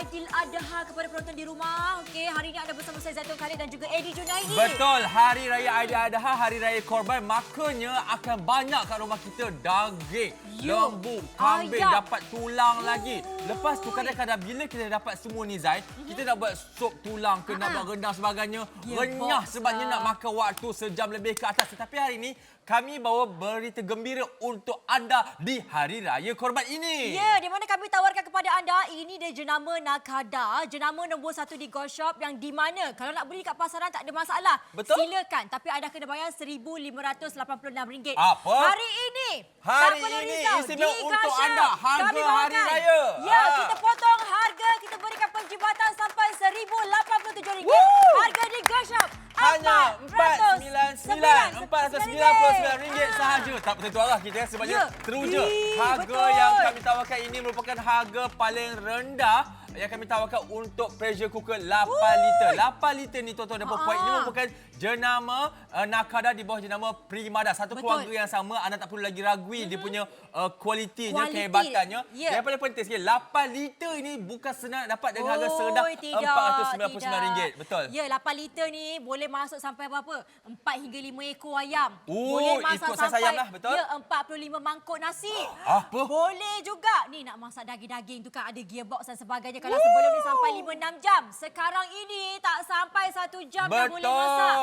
Aidiladha kepada penonton di rumah. Okey, hari ini anda bersama saya Zaitun Khalid dan juga Eddie Junaidi. Betul, Hari Raya Aidiladha, Hari Raya Korban, makanya akan banyak kat rumah kita daging, lembu, kambing, dapat tulang lagi. Lepas tu kadang-kadang bila kita dapat semua ni Zai, kita nak buat sup tulang ke, nak buat rendang sebagainya, renyah sebabnya nak makan waktu sejam lebih ke atas. Tetapi hari ini kami bawa berita gembira untuk anda di Hari Raya Korban ini. Ya, di mana kami tawarkan kepada anda, ini dia jenama Nakada, jenama nombor 1 di Go Shop yang di mana kalau nak beli kat pasaran tak ada masalah. Betul. Silakan, tapi anda kena bayar RM1,586. Apa? Hari ini, Hari tak perlu ini risau, istimewa di untuk Go Shop anda, harga kami Hari bawakan. Raya. Ya, kita potong harga, kita berikan penjimatan sampai RM1,087. Harga di Go Shop hanya RM499 sahaja. Tak tentu arah kita sebabnya teruja. Harga yang kami tawarkan ini merupakan harga paling rendah yang kami tawarkan untuk pressure cooker 8 liter. 8 liter ni tuan-tuan dan puan-puan, ini merupakan jenama Nakada di bawah jenama Primada. Satu keluarga yang sama, anda tak perlu lagi ragui dia punya kualitinya, kehebatannya. Yang paling penting sikit, 8 liter ini bukan senang dapat dengan harga serendah RM499. Betul. Ya, 8 liter ni boleh masuk sampai berapa? 4 hingga 5 ekor ayam. Boleh masak sampai sayam lah, betul? Ya, 45 mangkuk nasi. Apa? Boleh juga. Ni nak masak daging-daging tu kan ada gearbox dan sebagainya. Kalau sebelum ni sampai 5-6 jam. Sekarang ini tak sampai 1 jam dah boleh masak.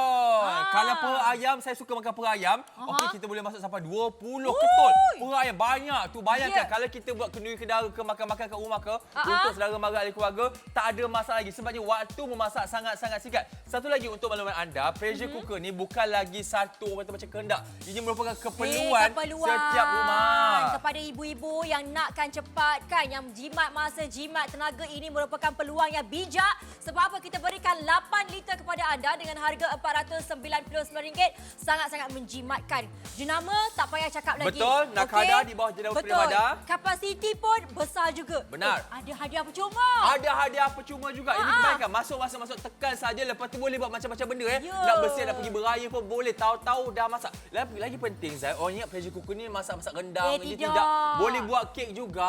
Kalau perah ayam, saya suka makan perah ayam. Okey, kita boleh masak sampai 20 ketul. Perah ayam banyak tu. Bayangkan kalau kita buat kenduri kedara ke makan-makan kat rumah ke untuk saudara mara ahli keluarga, tak ada masalah lagi sebabnya waktu memasak sangat-sangat singkat. Satu lagi untuk makluman anda, pressure cooker ni bukan lagi satu macam kehendak. Ini merupakan keperluan setiap rumah. Kepada ibu-ibu yang nakkan cepat kan, yang jimat masa, jimat tenaga, ini merupakan peluang yang bijak. Sebab apa? Kita berikan 8 liter kepada anda dengan harga RM499. Sangat-sangat menjimatkan. Jenama tak payah cakap lagi. Betul, Nakada di bawah jenama Primada. Kapasiti pun besar juga. Benar. Ada hadiah percuma. Ada hadiah percuma juga. Ini kebaikan. Masuk tekan saja. Lepas tu boleh buat macam-macam benda. Nak bersih, nak pergi beraya pun boleh. Tahu-tahu dah masak. Lagi penting, Zai, orang ingat pressure cooker ni masak-masak rendang. Tidak. Boleh buat kek juga.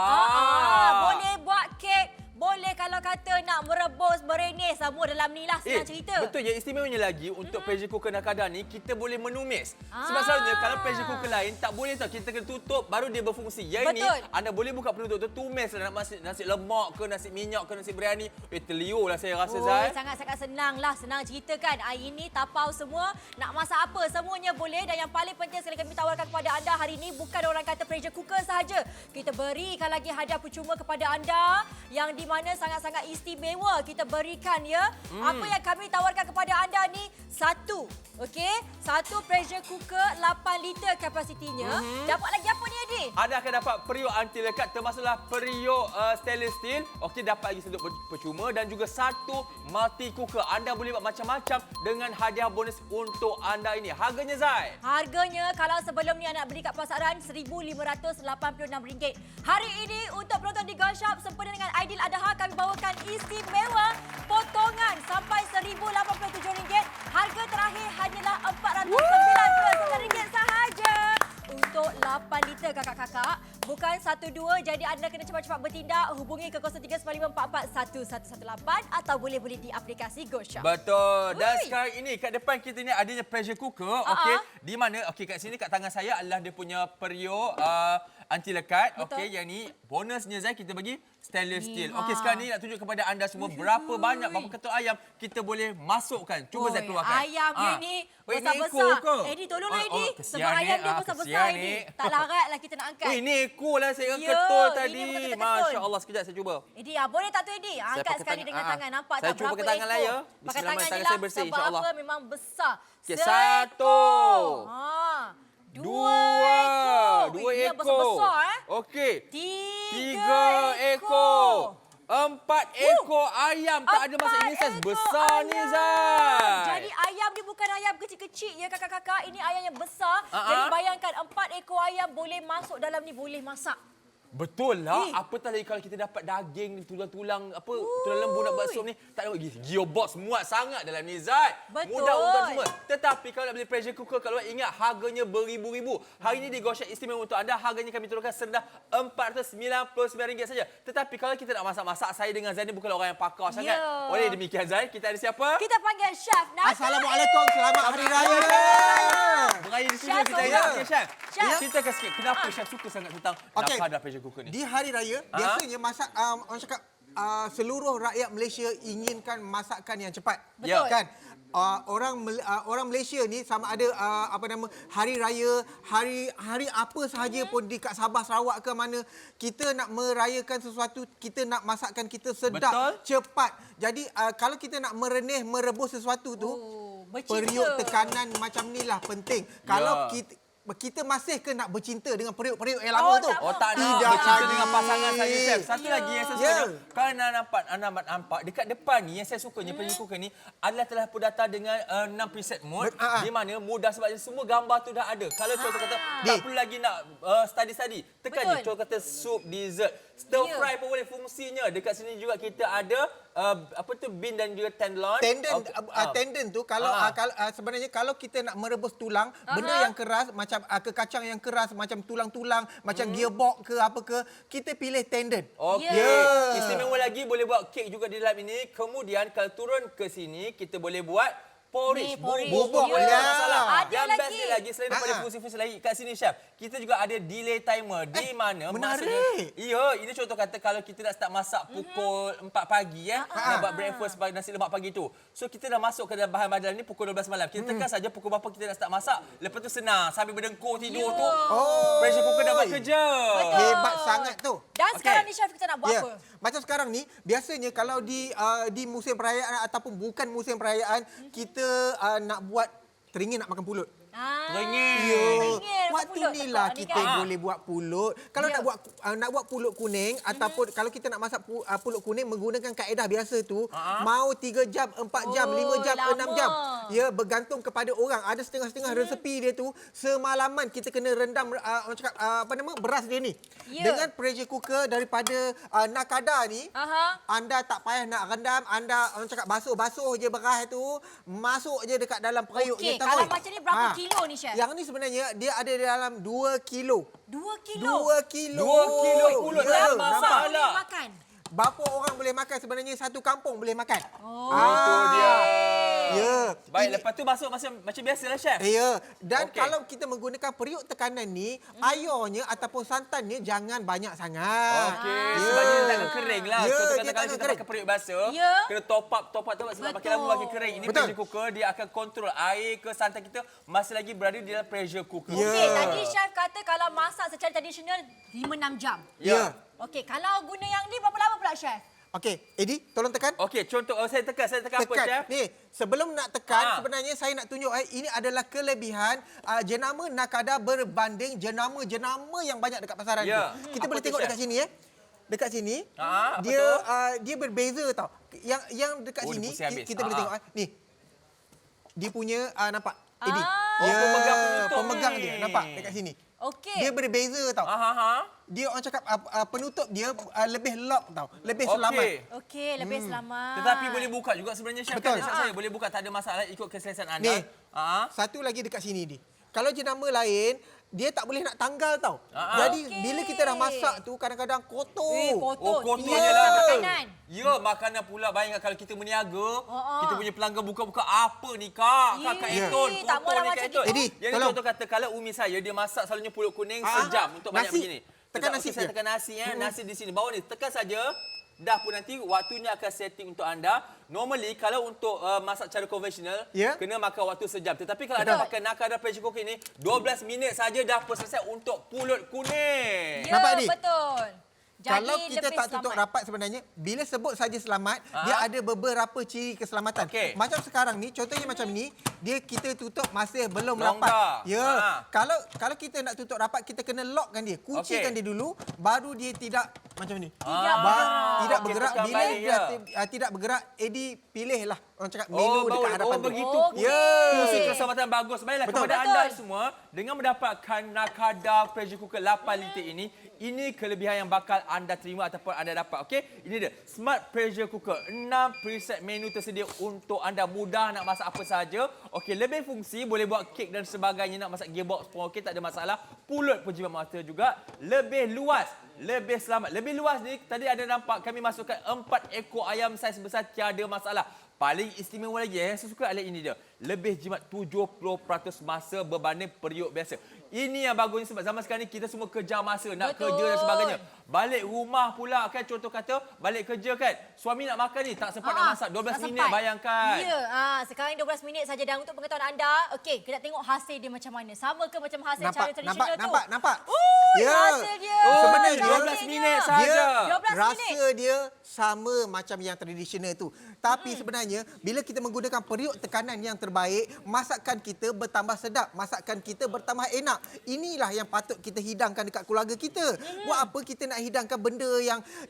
Boleh buat kek. Boleh kalau kata nak merebus, berenis, semua dalam ni lah, senang cerita. Betul, yang istimewanya lagi untuk pressure cooker Nakada ni, kita boleh menumis. Sebab selalunya kalau pressure cooker lain tak boleh tau, kita kena tutup baru dia berfungsi. Yang ini anda boleh buka penutup tu, tumis lah, nak nasi lemak ke, nasi minyak ke, nasi biryani. Terliur lah saya rasa, Zai. Sangat-sangat senang lah, senang cerita kan. Hari ini tapau semua, nak masak apa, semuanya boleh. Dan yang paling penting sekali kami tawarkan kepada anda hari ini, bukan orang kata pressure cooker sahaja. Kita berikan lagi hadiah percuma kepada anda yang di mana sangat-sangat istimewa kita berikan ya. Apa yang kami tawarkan kepada anda ni satu. Okey, satu pressure cooker 8 liter kapasitinya. Dapat lagi apa ni Edi? Anda akan dapat periuk anti lekat termasuklah periuk stainless steel. Okey, dapat lagi senduk percuma dan juga satu multi cooker. Anda boleh buat macam-macam dengan hadiah bonus untuk anda ini. Harganya Zai? Harganya kalau sebelum ni anda beli kat pasaran RM1,586. Hari ini untuk penonton di Go Shop sempena dengan Aidiladha kami bawakan istimewa potongan sampai RM1,087. Harga terakhir hanyalah RM499 sahaja. Untuk 8 liter kakak-kakak, bukan 1-2. Jadi anda kena cepat-cepat bertindak. Hubungi ke 0395441118 atau boleh di aplikasi Go Shop. Betul. Dan sekarang ini kat depan kita ni adanya pressure cooker. Okey, di mana kat sini kat tangan saya adalah dia punya periuk anti lekat. Okey, yang ni bonusnya Zai kita bagi stainless steel. Okey, sekarang ni nak tunjuk kepada anda semua berapa ketul ayam kita boleh masukkan. Cuba Zai keluarkan. Ayam dia ni besar-besar. Edi, tolonglah Edi. Sebab ayam dia besar-besar Edi. Tak laratlah kita nak angkat. Ini ekor lah saya ketul tadi. Masya Allah, sekejap saya cuba. Edi, boleh tak tu Edi? Angkat sekali dengan tangan. Nampak tak berapa ekor? Saya cuba pakai tangan lah ya. Pakai tangan je saya bersih insya-Allah. Sebab apa? Memang besar. Okey, 1. 2 ekor. Besar-besar Okey. 3 ekor. 4 ekor ayam. Tak ada masa, ini saiz besar ni Zai. Jadi ayam dia bukan ayam kecil-kecil ya kakak-kakak. Ini ayam yang besar. Jadi bayangkan 4 ekor ayam boleh masuk dalam ni, boleh masak. Betul lah. Apatah lagi kalau kita dapat daging, tulang-tulang, tulang lembu nak buat sup ni. Tak ada lagi. Gearbox muat sangat dalam ni, Zat. Betul. Mudah untuk semua. Tetapi kalau nak beli pressure cooker, kalau ingat harganya beribu-ribu. Hari ini di Gosyak Istimewa untuk anda, harganya kami turunkan serendah RM499 saja. Tetapi kalau kita nak masak-masak, saya dengan Zaini bukan orang yang pakar sangat. Oleh demikian, Zain, kita ada siapa? Kita panggil Chef Nasir. Assalamualaikum, selamat Hari Raya. Beraya di studio Chef, kita ya. okay, Chef. Chef. Ceritakan sikit, kenapa Chef suka sangat tentang Nakada pressure cooker ni? Di Hari Raya, biasanya masak orang cakap seluruh rakyat Malaysia inginkan masakan yang cepat. Betul. Kan? Orang Malaysia ni sama ada Hari Raya, hari apa sahaja pun di kat Sabah, Sarawak ke mana, kita nak merayakan sesuatu, kita nak masakkan kita sedap, Betul. cepat. Jadi kalau kita nak merebus sesuatu tu, bercinta. periuk tekanan macam ni lah penting. Kalau kita masih ke nak bercinta dengan periuk-periuk yang lama tu? Oh, tak nak Tidak bercinta lagi. dengan pasangan saya, Chef. Satu lagi yang saya suka, kalau anda nampak dekat depan ni, yang saya sukanya pressure cooker ni adalah telah datang dengan 6 preset mode, di mana mudah sebabnya semua gambar tu dah ada. Kalau contoh kata tak perlu lagi nak study, tekan je contoh kata sup, dessert, stir fry pun boleh fungsinya. Dekat sini juga kita ada bean dan juga tenderloin. Tendon tu kalau sebenarnya kalau kita nak merebus tulang, benda yang keras macam kekacang yang keras macam tulang-tulang, macam gearbox ke apa ke, kita pilih tendon. Okey. Istimewa lagi boleh buat kek juga di dalam ini. Kemudian kalau turun ke sini kita boleh buat porridge, bubuk. Yang best lagi selain daripada fungsi-fungsi lagi kat sini, Chef, kita juga ada delay timer di mana menarik. Ini contoh kata kalau kita nak start masak pukul 4 pagi nak buat breakfast nasi lemak pagi tu. So kita dah masuk ke dalam bahan-bahan ni pukul 12 malam. Kita tekan saja pukul berapa kita nak start masak. Lepas tu senang sambil berdengkur tidur tu. Pressure cooker dah buat kerja. Hebat sangat tu. Dan sekarang ni, Chef, kita nak buat apa? Macam sekarang ni, biasanya kalau di musim perayaan ataupun bukan musim perayaan, kita nak buat teringin nak makan pulut. Teringin. Waktu ni lah kita boleh buat pulut. Kalau nak buat pulut kuning ataupun kalau kita nak masak pulut kuning menggunakan kaedah biasa tu, mau 3 jam, 4 jam, 5 jam, 6 jam. Ya, bergantung kepada orang. Ada setengah-setengah resepi dia tu, semalaman kita kena rendam orang cakap beras dia ni. Dengan pressure cooker daripada Nakada ni, anda tak payah nak rendam, anda orang cakap basuh je beras tu, masuk je dekat dalam periuk je. Kalau macam ni berapa kilo ni, Chef? Yang ni sebenarnya dia ada dalam 2 kilo. 2 kilo? 2 kilo. 2 kilo pulut dalam masalah. Makan. Berapa orang boleh makan sebenarnya satu kampung boleh makan. Itu dia. Ya. Baik, lepas tu masuk macam biasalah, Chef. Ya. Dan kalau kita menggunakan periuk tekanan ni, airnya ataupun santannya jangan banyak sangat. Okey, sebabnya dia tak kering lah. Contoh kata kalau kita pakai periuk basah, kena top up sebab makin lama makin kering. Ini pressure cooker, dia akan kontrol air ke santan kita masih lagi berada di dalam pressure cooker. Okey, tadi Chef kata kalau masak secara tradisional 5-6 jam. Ya. Okey, kalau guna yang ni berapa lama pula, Chef? Okey, Eddie, tolong tekan. Okey, contoh saya tekan apa, Chef? Ni, sebelum nak tekan, sebenarnya saya nak tunjuk ini adalah kelebihan jenama Nakada berbanding jenama-jenama yang banyak dekat pasaran tu. Kita boleh tengok dekat sini Dekat sini, dia berbeza tau. Yang dekat sini kita boleh tengok ni. Dia punya nampak Eddie. Pemegang dia nampak dekat sini. Okey. Dia berbeza tau. Dia orang cakap penutup dia lebih lock tau, lebih selamat. Okey, lebih selamat. Tetapi boleh buka juga sebenarnya, Chef. Betul. Saya boleh buka, tak ada masalah, ikut keselesaan anda. Ni, satu lagi dekat sini ni. Kalau jenama lain, dia tak boleh nak tanggal tau. Jadi bila kita dah masak tu kadang-kadang kotor. Kotornya lah makanan. Ya, makanan pula. Bayangkan kalau kita berniaga, kita punya pelanggan buka-buka apa ni, Kak? Kak Eton, kotor ni, Kak Eton. Yang ni contoh kata, kalau Umi saya, dia masak selalunya pulut kuning sejam untuk banyak begini. Tekan nasi. Saya tekan nasi, nasi di sini. Bawah ni, tekan saja. Dah pun nanti waktunya akan setting untuk anda. Normally kalau untuk masak cara konvensional kena makan waktu sejam. Tetapi kalau anda pakai Nakada pressure cooker ni 12 minit saja dah pun selesai untuk pulut kuning. Nampak ni? Betul. Jadi kalau kita tak tutup rapat sebenarnya, bila sebut saja selamat, dia ada beberapa ciri keselamatan. Macam sekarang ni, contohnya macam ni, kita tutup masih belum rapat. Ya. Kalau kita nak tutup rapat, kita kena lockkan dia, kuncikan dia dulu, baru dia tidak macam ni. Tidak Tidak Okey, bergerak. tekan Bila balik, dia tidak bergerak, Eddie pilihlah orang cakap menu dekat bagus. hadapan tu. Begitu. Ya. Fungsi keselamatan bagus. Baiklah, Betul. kepada anda semua, dengan mendapatkan Nakada pressure cooker 8 liter ini kelebihan yang bakal anda terima ataupun anda dapat. Okey, ini dia. Smart pressure cooker. 6 preset menu tersedia untuk anda. Mudah nak masak apa sahaja. Okey, lebih fungsi, boleh buat kek dan sebagainya. Nak masak gearbox pun okey, tak ada masalah. Pulut pun jimat mata juga. Lebih luas. Lebih selamat. Lebih luas ni, tadi ada nampak kami masukkan 4 ekor ayam saiz besar, tiada masalah. Paling istimewa lagi, saya suka adalah ini dia. Lebih jimat 70% masa berbanding periuk biasa. Ini yang bagusnya sebab zaman sekarang ni kita semua kejar masa, nak kerja dan sebagainya. Balik rumah pula kan, contoh kata balik kerja kan, suami nak makan ni tak sempat nak masak 12 minit, bayangkan. Ya, sekarang 12 minit saja dan untuk pengetahuan anda, okey, kita tengok hasil dia macam mana. Sama ke macam hasil cara tradisional tu? Nampak. Ya. Hasil dia. Sebenarnya 12 minit saja. 12 rasa dia sama macam yang tradisional tu. Tapi sebenarnya bila kita menggunakan periuk tekanan yang terbaik, masakan kita bertambah sedap, masakan kita bertambah enak. Inilah yang patut kita hidangkan dekat keluarga kita. Buat apa kita nak hidangkan benda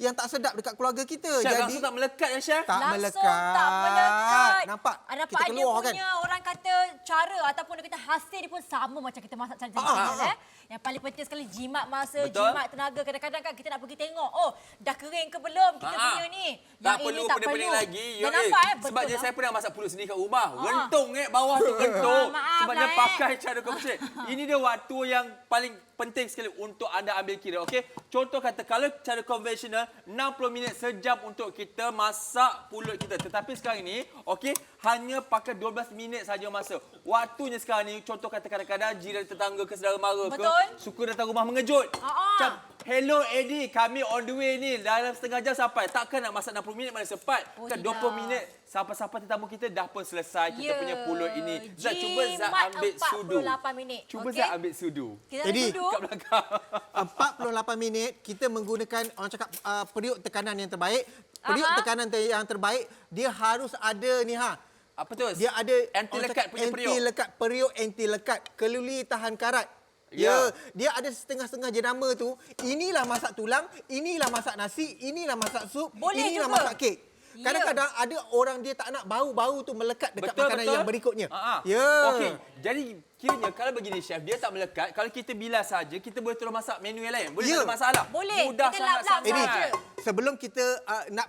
yang tak sedap dekat keluarga kita? Chef, langsung tak melekat ya, Chef? Tak Langsung melekat. tak melekat. Nampak? Nampak Kita keluar dia kan? punya orang kata cara ataupun dia kata hasil dia pun sama macam kita masak cara tradisional. Yang paling penting sekali jimat masa, Betul. jimat tenaga. Kadang-kadang kan kita nak pergi tengok, oh dah kering ke belum kita punya ni. Tak Yang perlu ini tak pening-pening perlu. lagi. Dan nampak Sebab betul saya pernah masak pulut sendiri kat rumah. Rentung bawah tu rentung. Maaf Sebabnya lah, pakai cara komersial. Ini dia waktu yang paling penting sekali untuk anda ambil kira. Okey, contoh kata kalau cara konvensional 60 minit sejam untuk kita masak pulut kita. Tetapi sekarang ini, okey, hanya pakai 12 minit saja masa. Waktunya sekarang ni, contoh kata kadang-kadang jiran tetangga ke saudara mara ke suka datang rumah mengejut. Macam, hello Eddie, kami on the way ni. Dalam setengah jam sampai. Takkan nak masak 60 minit mana sempat. Kan 20 minit sampai-sampai tetamu kita dah pun selesai kita punya pulut ini. Zat, cuba Zat ambil sudu. 48 minit. Cuba Zat ambil sudu. Jadi, kat belakang. 48 minit kita menggunakan orang cakap periuk tekanan yang terbaik. Periuk tekanan yang terbaik dia harus ada ni Apa tu? Dia ada anti lekat punya periuk. Anti lekat, periuk anti lekat, keluli tahan karat. Ya. Dia ada setengah-setengah jenama tu. Inilah masak tulang, inilah masak nasi, inilah masak sup, inilah juga masak kek. Kadang-kadang ada orang dia tak nak bau-bau tu melekat dekat makanan yang berikutnya. Ya. Okey, jadi kiranya kalau begini chef, dia tak melekat. Kalau kita bilas saja, kita boleh terus masak menu yang lain. Boleh tak ada masalah. Boleh. Mudah Kita sangat lap-lap sangat. saja. Sebelum kita nak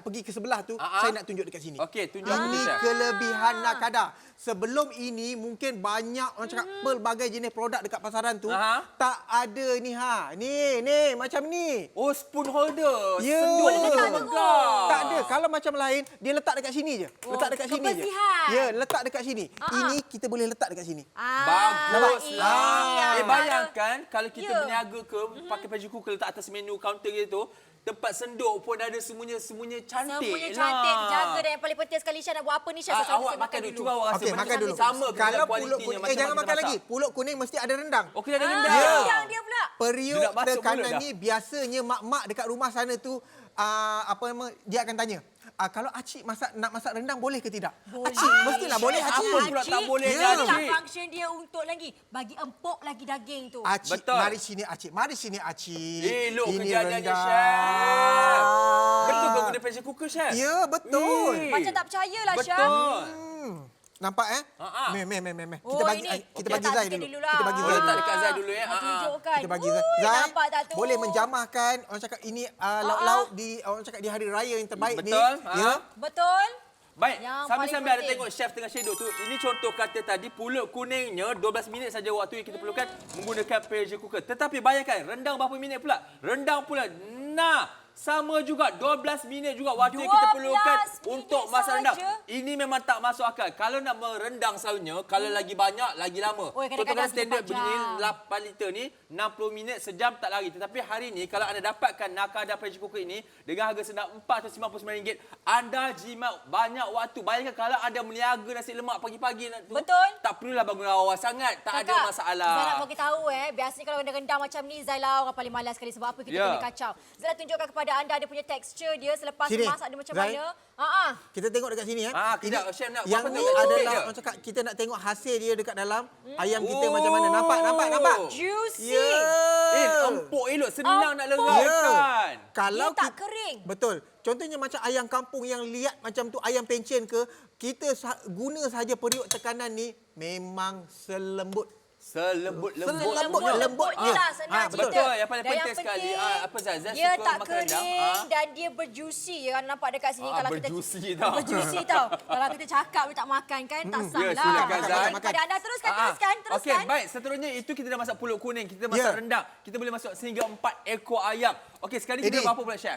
pergi ke sebelah tu, saya nak tunjuk dekat sini. Okey, tunjuk aku Ini chef. kelebihan Nakada. Sebelum ini mungkin banyak orang cakap pelbagai jenis produk dekat pasaran tu tak ada ni Ni macam ni. Oh, spoon holder. Ya. Boleh letak juga. Tak ada. Kalau macam lain, dia letak dekat sini je. Letak dekat sini je. kebersihan. Ya, letak dekat sini. Ini kita boleh letak dekat sini. Baguslah. Bayangkan kalau kita berniaga ke pakai pressure cooker letak atas menu kaunter gitu, tempat senduk pun ada semuanya cantik. Semuanya cantik, jaga dan yang paling penting sekali Syah nak buat apa ni Syah? Awak makan dulu. Cuba awak rasa. Okey, makan dulu. Sama ke Kalau kualitinya pulut kuning, macam jangan kita makan masak? lagi. Pulut kuning mesti ada rendang. Okey, ada rendang. Rendang dia pula. Periuk Dia nak masuk tekanan mulut dah. ni biasanya mak-mak dekat rumah sana tu dia akan tanya, kalau acik nak masak rendang boleh ke tidak? Boleh. Acik mestilah boleh acik. Apa pula tak boleh ni, Ya. Inilah Acik? function dia untuk lagi bagi empuk lagi daging tu. Acik, Betul. mari sini acik. Mari sini acik. Elok Ini kejadiannya, rendang. chef. Betul kau guna pressure cooker, chef? Ya, betul. Macam tak percayalah Syah. Betul. Nampak Ha-ha. Meh. Oh, Kita bagi ini. kita Okey, bagi letak Zai sikit dulu. dulu lah. Kita bagi Oh, Zai letak dulu. dekat Zai dulu ya. Tunjukkan. Kita bagi Zai. Nampak tak tu? Boleh menjamahkan orang cakap ini lauk-lauk di orang cakap di hari raya yang terbaik ni. Betul. Ya. Betul. Baik, Yang sambil-sambil paling ada penting. tengok chef tengah shadok tu. Ini contoh kata tadi, pulut kuningnya 12 minit saja waktu yang kita perlukan menggunakan pressure cooker. Tetapi bayangkan, rendang berapa minit pula? Rendang pula, sama juga 12 minit juga waktu yang kita 12 perlukan minit untuk masak rendang. sahaja? Ini memang tak masuk akal. Kalau nak merendang selalunya, kalau lagi banyak, lagi lama. Oh, kadang-kadang Contohkan standard 24 bunyi jam. 8 liter ni, 60 minit sejam tak lari. Tetapi hari ini, kalau anda dapatkan Nakada pressure cooker ini, dengan harga senang RM499, anda jimat banyak waktu. Bayangkan kalau anda meniaga nasi lemak pagi-pagi tu, Betul. tak perlulah bangun awal sangat. Tak ada masalah. Zai nak bagi tahu biasanya kalau ada rendang macam ni Zai lah orang paling malas sekali sebab apa kita kena kacau. Zai nak tunjukkan kepada kepada anda dia punya tekstur dia selepas Sini, masak dia macam Zai. mana. Kita tengok dekat sini Kejap, Chef nak yang buat ni apa? adalah Cupcake orang cakap kita nak tengok hasil dia dekat dalam ayam kita macam mana. Nampak? Juicy. Empuk elok, senang nak Empuk. leraikan. Kalau Dia tak kita- kering. Betul. Contohnya macam ayam kampung yang liat macam tu, ayam pencen ke, kita guna saja periuk tekanan ni memang selembut. Selembut-lembutnya. Lembutnya. lah senang cerita. Betul, yang paling Dan penting sekali. Apa Zaz dia suka tak makan rendang? kering dan dia berjuicy. Kan nampak dekat sini kalau kita berjuicy tau. Berjuicy tau. Kalau kita cakap dia tak makan kan tak sah Ya, lah. silakan, Zai. Pada anda teruskan. Okey, baik. Seterusnya itu kita dah masak pulut kuning. Kita masak rendang. Kita boleh masuk sehingga 4 ekor ayam. Okey, sekarang kita Eddie. berapa pula, Chef?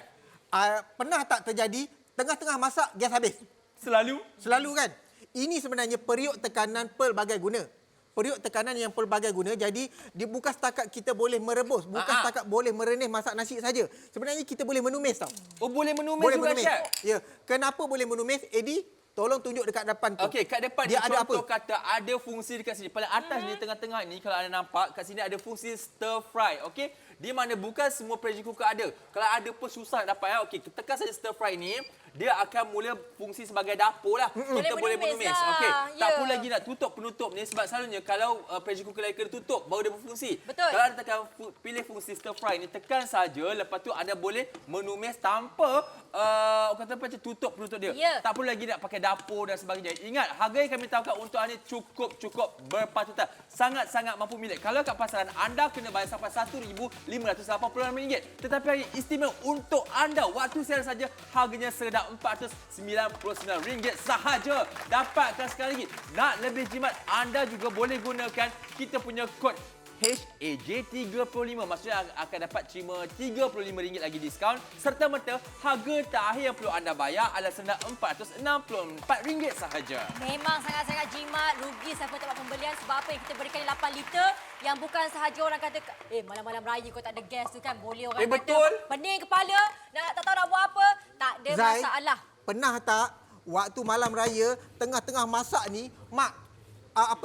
Pernah tak terjadi tengah-tengah masak gas habis? Selalu kan? Ini sebenarnya periuk tekanan pelbagai guna. Periuk tekanan yang pelbagai guna. Jadi dia bukan setakat kita boleh merebus, bukan setakat boleh merenih masak nasi saja. Sebenarnya kita boleh menumis tau. Oh, boleh menumis Boleh juga, menumis. Chef? Ya. Kenapa boleh menumis? Eddie, tolong tunjuk dekat depan tu. Okey, kat depan dia ni ada contoh apa? kata ada fungsi dekat sini. Paling atas ni, tengah-tengah ni, kalau anda nampak, kat sini ada fungsi stir fry. Okey? Di mana bukan semua pressure cooker ada. Kalau ada pun susah nak dapat. Okey, tekan saja stir fry ni. Dia akan mula fungsi sebagai dapur lah. Kita boleh menumis. lah. Okey, tak Ya. perlu lagi nak tutup penutup ni. Sebab selalunya kalau pressure cooker lain kena tutup, baru dia berfungsi. Betul. Kalau anda tekan pilih fungsi stir fry ni, tekan saja. Lepas tu anda boleh menumis tanpa orang kata macam tutup penutup dia. Ya. Tak perlu lagi nak pakai dapur dan sebagainya. Ingat, harga yang kami tawarkan untuk anda cukup berpatutan. Sangat-sangat mampu milik. Kalau kat pasaran, anda kena bayar sampai RM1,586. Tetapi hari istimewa untuk anda, waktu siaran saja, harganya seredar RM499 sahaja. Dapatkan sekali lagi. Nak lebih jimat, anda juga boleh gunakan kita punya kod HAJ35. Maksudnya akan dapat terima RM35 lagi diskaun. Serta-merta harga terakhir yang perlu anda bayar adalah senilai RM464 sahaja. Memang sangat-sangat jimat. Rugi siapa tempat pembelian sebab apa yang kita berikan ni 8 liter yang bukan sahaja orang kata malam-malam raya kau tak ada gas tu kan boleh orang kata betul. pening kepala tak tahu nak buat apa tak ada Zai, masalah. Pernah tak waktu malam raya tengah-tengah masak ni, mak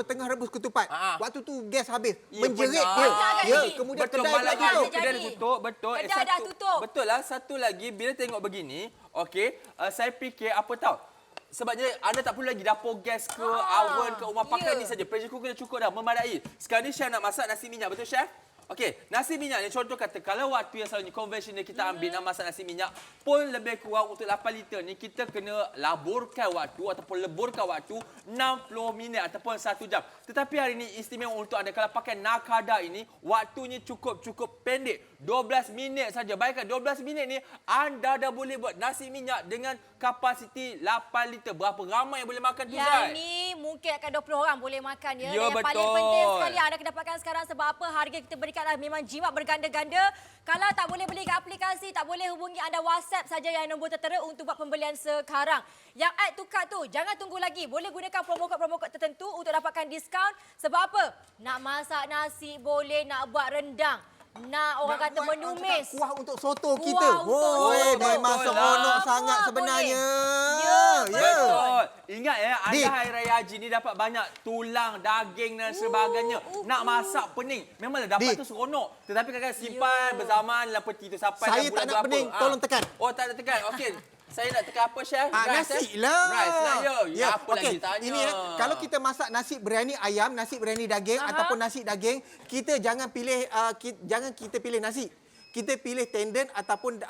tengah rebus ketupat. Waktu tu gas habis. Ya, Menjerit benar. dia. Betul, Ya, Kak kemudian Betul, kedai malam pula tu tutup. kedai dah tutup. Betul. Kedai dah tutup. Betul lah. Satu lagi, bila tengok begini, okey, saya fikir apa tahu? Sebabnya anda tak perlu lagi dapur gas ke, oven ke, rumah pakai ni saja. Pressure cooker dah cukup dah, memadai. Sekarang ni Chef nak masak nasi minyak, betul Chef? Okey, nasi minyak ni contoh kata kalau waktu yang selalunya konvensional kita ambil nak masak nasi minyak pun lebih kurang untuk 8 liter ni kita kena laburkan waktu ataupun leburkan waktu 60 minit ataupun 1 jam. Tetapi hari ini istimewa untuk anda kalau pakai nakada ini waktunya cukup pendek. 12 minit saja. Bayangkan 12 minit ni anda dah boleh buat nasi minyak dengan kapasiti 8 liter. Berapa ramai yang boleh makan tu, Yang Zai? ni mungkin akan 20 orang boleh makan ya. Ya, Dan yang paling betul. penting sekali anda akan dapatkan sekarang sebab apa harga kita berikan memang jimat berganda-ganda. Kalau tak boleh beli kat aplikasi, tak boleh hubungi anda WhatsApp saja yang nombor tertera untuk buat pembelian sekarang. Yang add to cart tu, jangan tunggu lagi. Boleh gunakan promo kod tertentu untuk dapatkan diskaun. Sebab apa? Nak masak nasi boleh, nak buat rendang. Nak orang kata buat, menumis. kuah untuk soto Kuah kita. untuk Woi, soto. memang Betul seronok lah. sangat Semua sebenarnya. Ya, Betul. Ingat ya, anda Dik. hari raya haji ni dapat banyak tulang, daging dan sebagainya. Nak masak pening. Memanglah dapat Dik. tu seronok. Tetapi kadang-kadang simpan berzaman dalam peti tu sampai Saya dah tak bulan nak berapa. pening, tolong tekan. Oh, tak nak tekan. Okey. Saya nak tekan apa, Chef? Nasi lah. Rice lah, ya. Ya, apa lagi Okey, tanya? ini kalau kita masak nasi biryani ayam, nasi biryani daging ataupun nasi daging, kita jangan pilih jangan kita pilih nasi. Kita pilih tendon ataupun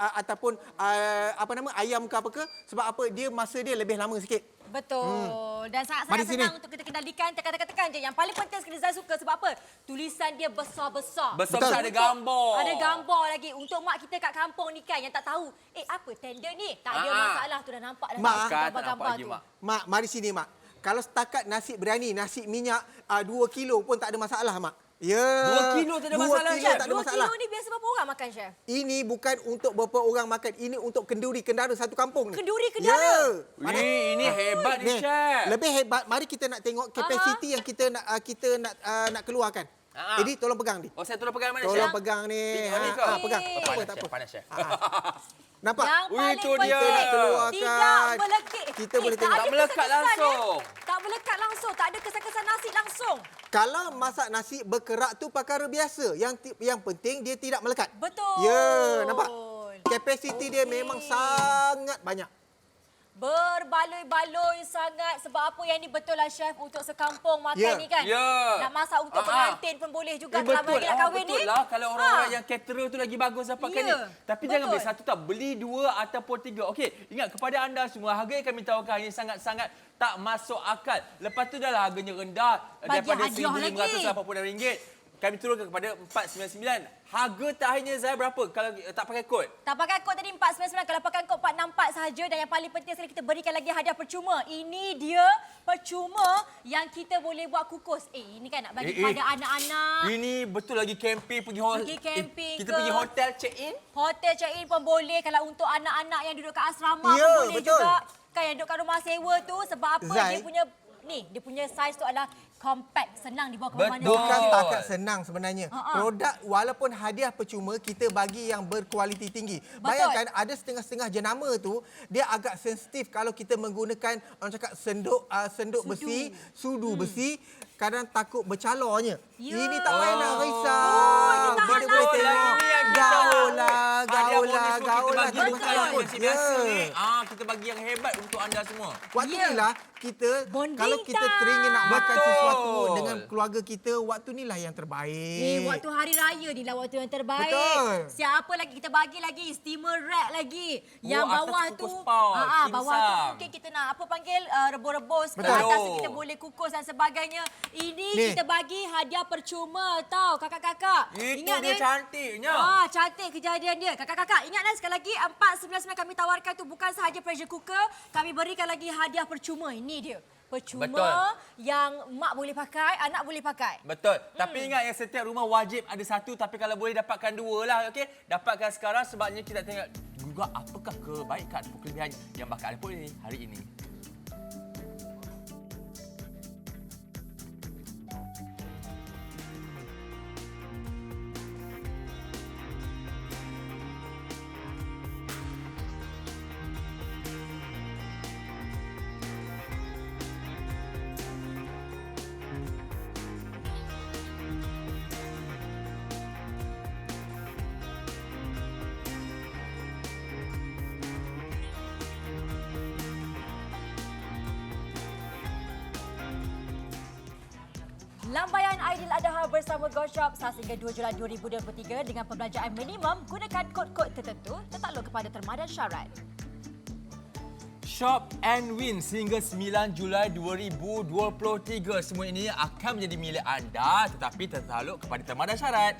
ayam ke apa ke sebab apa dia masa dia lebih lama sikit. Betul. Dan Mari sangat-sangat sini. senang untuk kita kendalikan. Tekan je. Yang paling penting sekali saya suka sebab apa? Tulisan dia besar-besar. Besar-besar ada Untuk- gambar. Ada gambar lagi. Untuk mak kita kat kampung ni kan yang tak tahu. Apa tender ni? Tak ada masalah tu dah nampak dah. Mak. Tak nampak gambar-gambar lagi, tu. Mak. Mak, mari sini mak. Kalau setakat nasi biryani, nasi minyak 2 kilo pun tak ada masalah mak. Ya. 2 kilo tak ada 2 masalah, kilo Chef? tak ada 2 masalah. kilo ni biasa berapa orang makan, Chef? Ini bukan untuk beberapa orang makan. Ini untuk kenduri kendara satu kampung ni. Kenduri kendara? Ya. Wih, ini hebat ni, Ni, Chef. lebih hebat. Mari kita nak tengok kapasiti yang kita nak keluarkan. Jadi tolong pegang ni. Oh, saya tolong pegang mana, Tolong Chef? pegang ni. Tengok ni ke? Pegang. Ni. Tak apa, Panas, tak Chef. apa. Panas, Chef. Nampak? Yang Ui, paling itu penting dia. Kita nak keluarkan. tidak melekit. Kita boleh tak tengok. ada Tak melekat kesan-kesan, langsung. Tak melekat langsung. Tak ada kesan-kesan nasi langsung. Kalau masak nasi berkerak tu perkara biasa. Yang penting dia tidak melekat. Betul. Ya, nampak? Kapasiti dia memang sangat banyak. Berbaloi-baloi sangat. Sebab apa yang ni betul lah chef untuk sekampung makan ni kan. Nak masak untuk pengantin pun boleh juga selama lagi nak kahwin ni. Betul lah. Kalau orang-orang yang caterer tu lagi bagus dapatkan ni. Tapi jangan beli satu tak. Beli 2 ataupun 3. Okey, ingat kepada anda semua, harga yang kami tawarkan ini sangat-sangat tak masuk akal. Lepas tu dah lah harganya rendah daripada RM1,586. Kami turunkan kepada RM499. Harga terakhirnya Zai berapa kalau tak pakai kod? Tak pakai kod tadi RM499. Kalau pakai kod RM464 sahaja. Dan yang paling penting sekali kita berikan lagi hadiah percuma. Ini dia percuma yang kita boleh buat kukus. Ini kan nak bagi kepada anak-anak. Ini betul lagi camping pergi camping kita pergi hotel check-in. Hotel check-in pun boleh. Kalau untuk anak-anak yang duduk kat asrama pun boleh betul juga. Kan yang duduk kat rumah sewa tu. Sebab apa Zai, dia punya saiz tu adalah compact, senang dibawa ke mana-mana. Bukan setakat senang sebenarnya. Produk walaupun hadiah percuma, kita bagi yang berkualiti tinggi. Bayangkan ada setengah-setengah jenama tu, dia agak sensitif kalau kita menggunakan orang cakap senduk besi, sudu besi, kadang takut bercalornya. Ini tak payah nak risau. Kita boleh tengok. Gaul lah. Kita bagi yang hebat untuk anda semua. Waktu inilah kita, kalau kita teringin nak makan sesuatu dengan keluarga kita, waktu inilah yang terbaik. Waktu hari raya ni lah waktu yang terbaik. Betul. Siapa lagi kita bagi lagi? Steamer rack lagi. Yang bawah tu, bawah tu mungkin kita nak rebus-rebus ke atas kita boleh kukus dan sebagainya. Ini kita bagi hadiah percuma tau kakak-kakak. Itu dia cantiknya. Cantik kejadian dia. Kakak-kakak ingat sekali lagi RM499 kami tawarkan tu bukan sahaja pressure cooker, kami berikan lagi hadiah percuma. Ini dia. Percuma yang mak boleh pakai, anak boleh pakai. Betul. Tapi ingat yang setiap rumah wajib ada satu, tapi kalau boleh dapatkan 2 lah, okey? Dapatkan sekarang sebabnya kita tengok juga apakah kebaikan atau kelebihan yang bakal ada ini hari ini. Lambaian Aidiladha bersama GoShop sehingga 2 Julai 2023 dengan perbelanjaan minimum gunakan kod-kod tertentu tertakluk kepada terma dan syarat. Shop and win sehingga 9 Julai 2023. Semua ini akan menjadi milik anda tetapi tertakluk kepada terma dan syarat.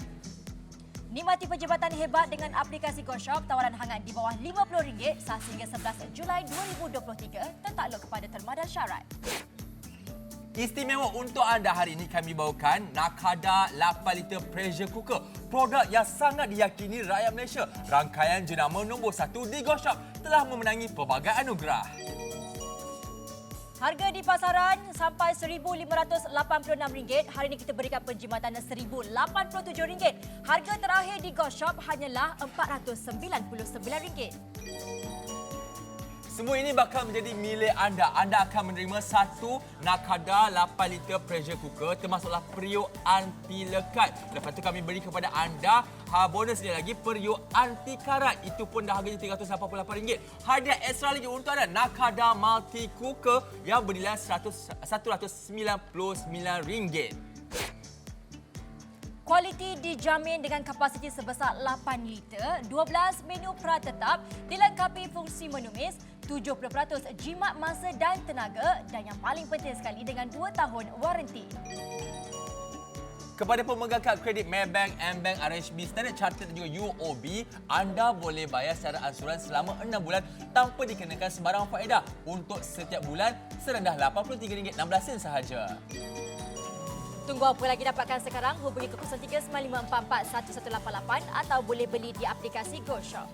Nikmati perjabatan hebat dengan aplikasi GoShop. Tawaran hangat di bawah RM50 sehingga 11 Julai 2023 tertakluk kepada terma dan syarat. Istimewa untuk anda hari ini kami bawakan Nakada 8 liter pressure cooker. Produk yang sangat diyakini rakyat Malaysia. Rangkaian jenama nombor 1 di GoShop telah memenangi pelbagai anugerah. Harga di pasaran sampai RM1,586. Hari ini kita berikan penjimatan RM1,087. Harga terakhir di GoShop hanyalah RM499. Semua ini bakal menjadi milik anda. Anda akan menerima satu Nakada 8 liter pressure cooker termasuklah periuk anti lekat. Lepas tu kami beri kepada anda bonusnya lagi periuk anti karat. Itu pun dah harganya RM388. Hadiah ekstra lagi untuk anda Nakada multi cooker yang bernilai RM199. Kualiti dijamin dengan kapasiti sebesar 8 liter, 12 menu pratetap, dilengkapi fungsi menumis, 70% jimat masa dan tenaga dan yang paling penting sekali dengan 2 tahun waranti. Kepada pemegang kad kredit Maybank, M-Bank, RHB, Standard Chartered dan juga UOB, anda boleh bayar secara ansuran selama 6 bulan tanpa dikenakan sebarang faedah untuk setiap bulan serendah RM83.16 sahaja. Tunggu apa lagi, dapatkan sekarang. Hubungi ke 0395441188 atau boleh beli di aplikasi GoShop.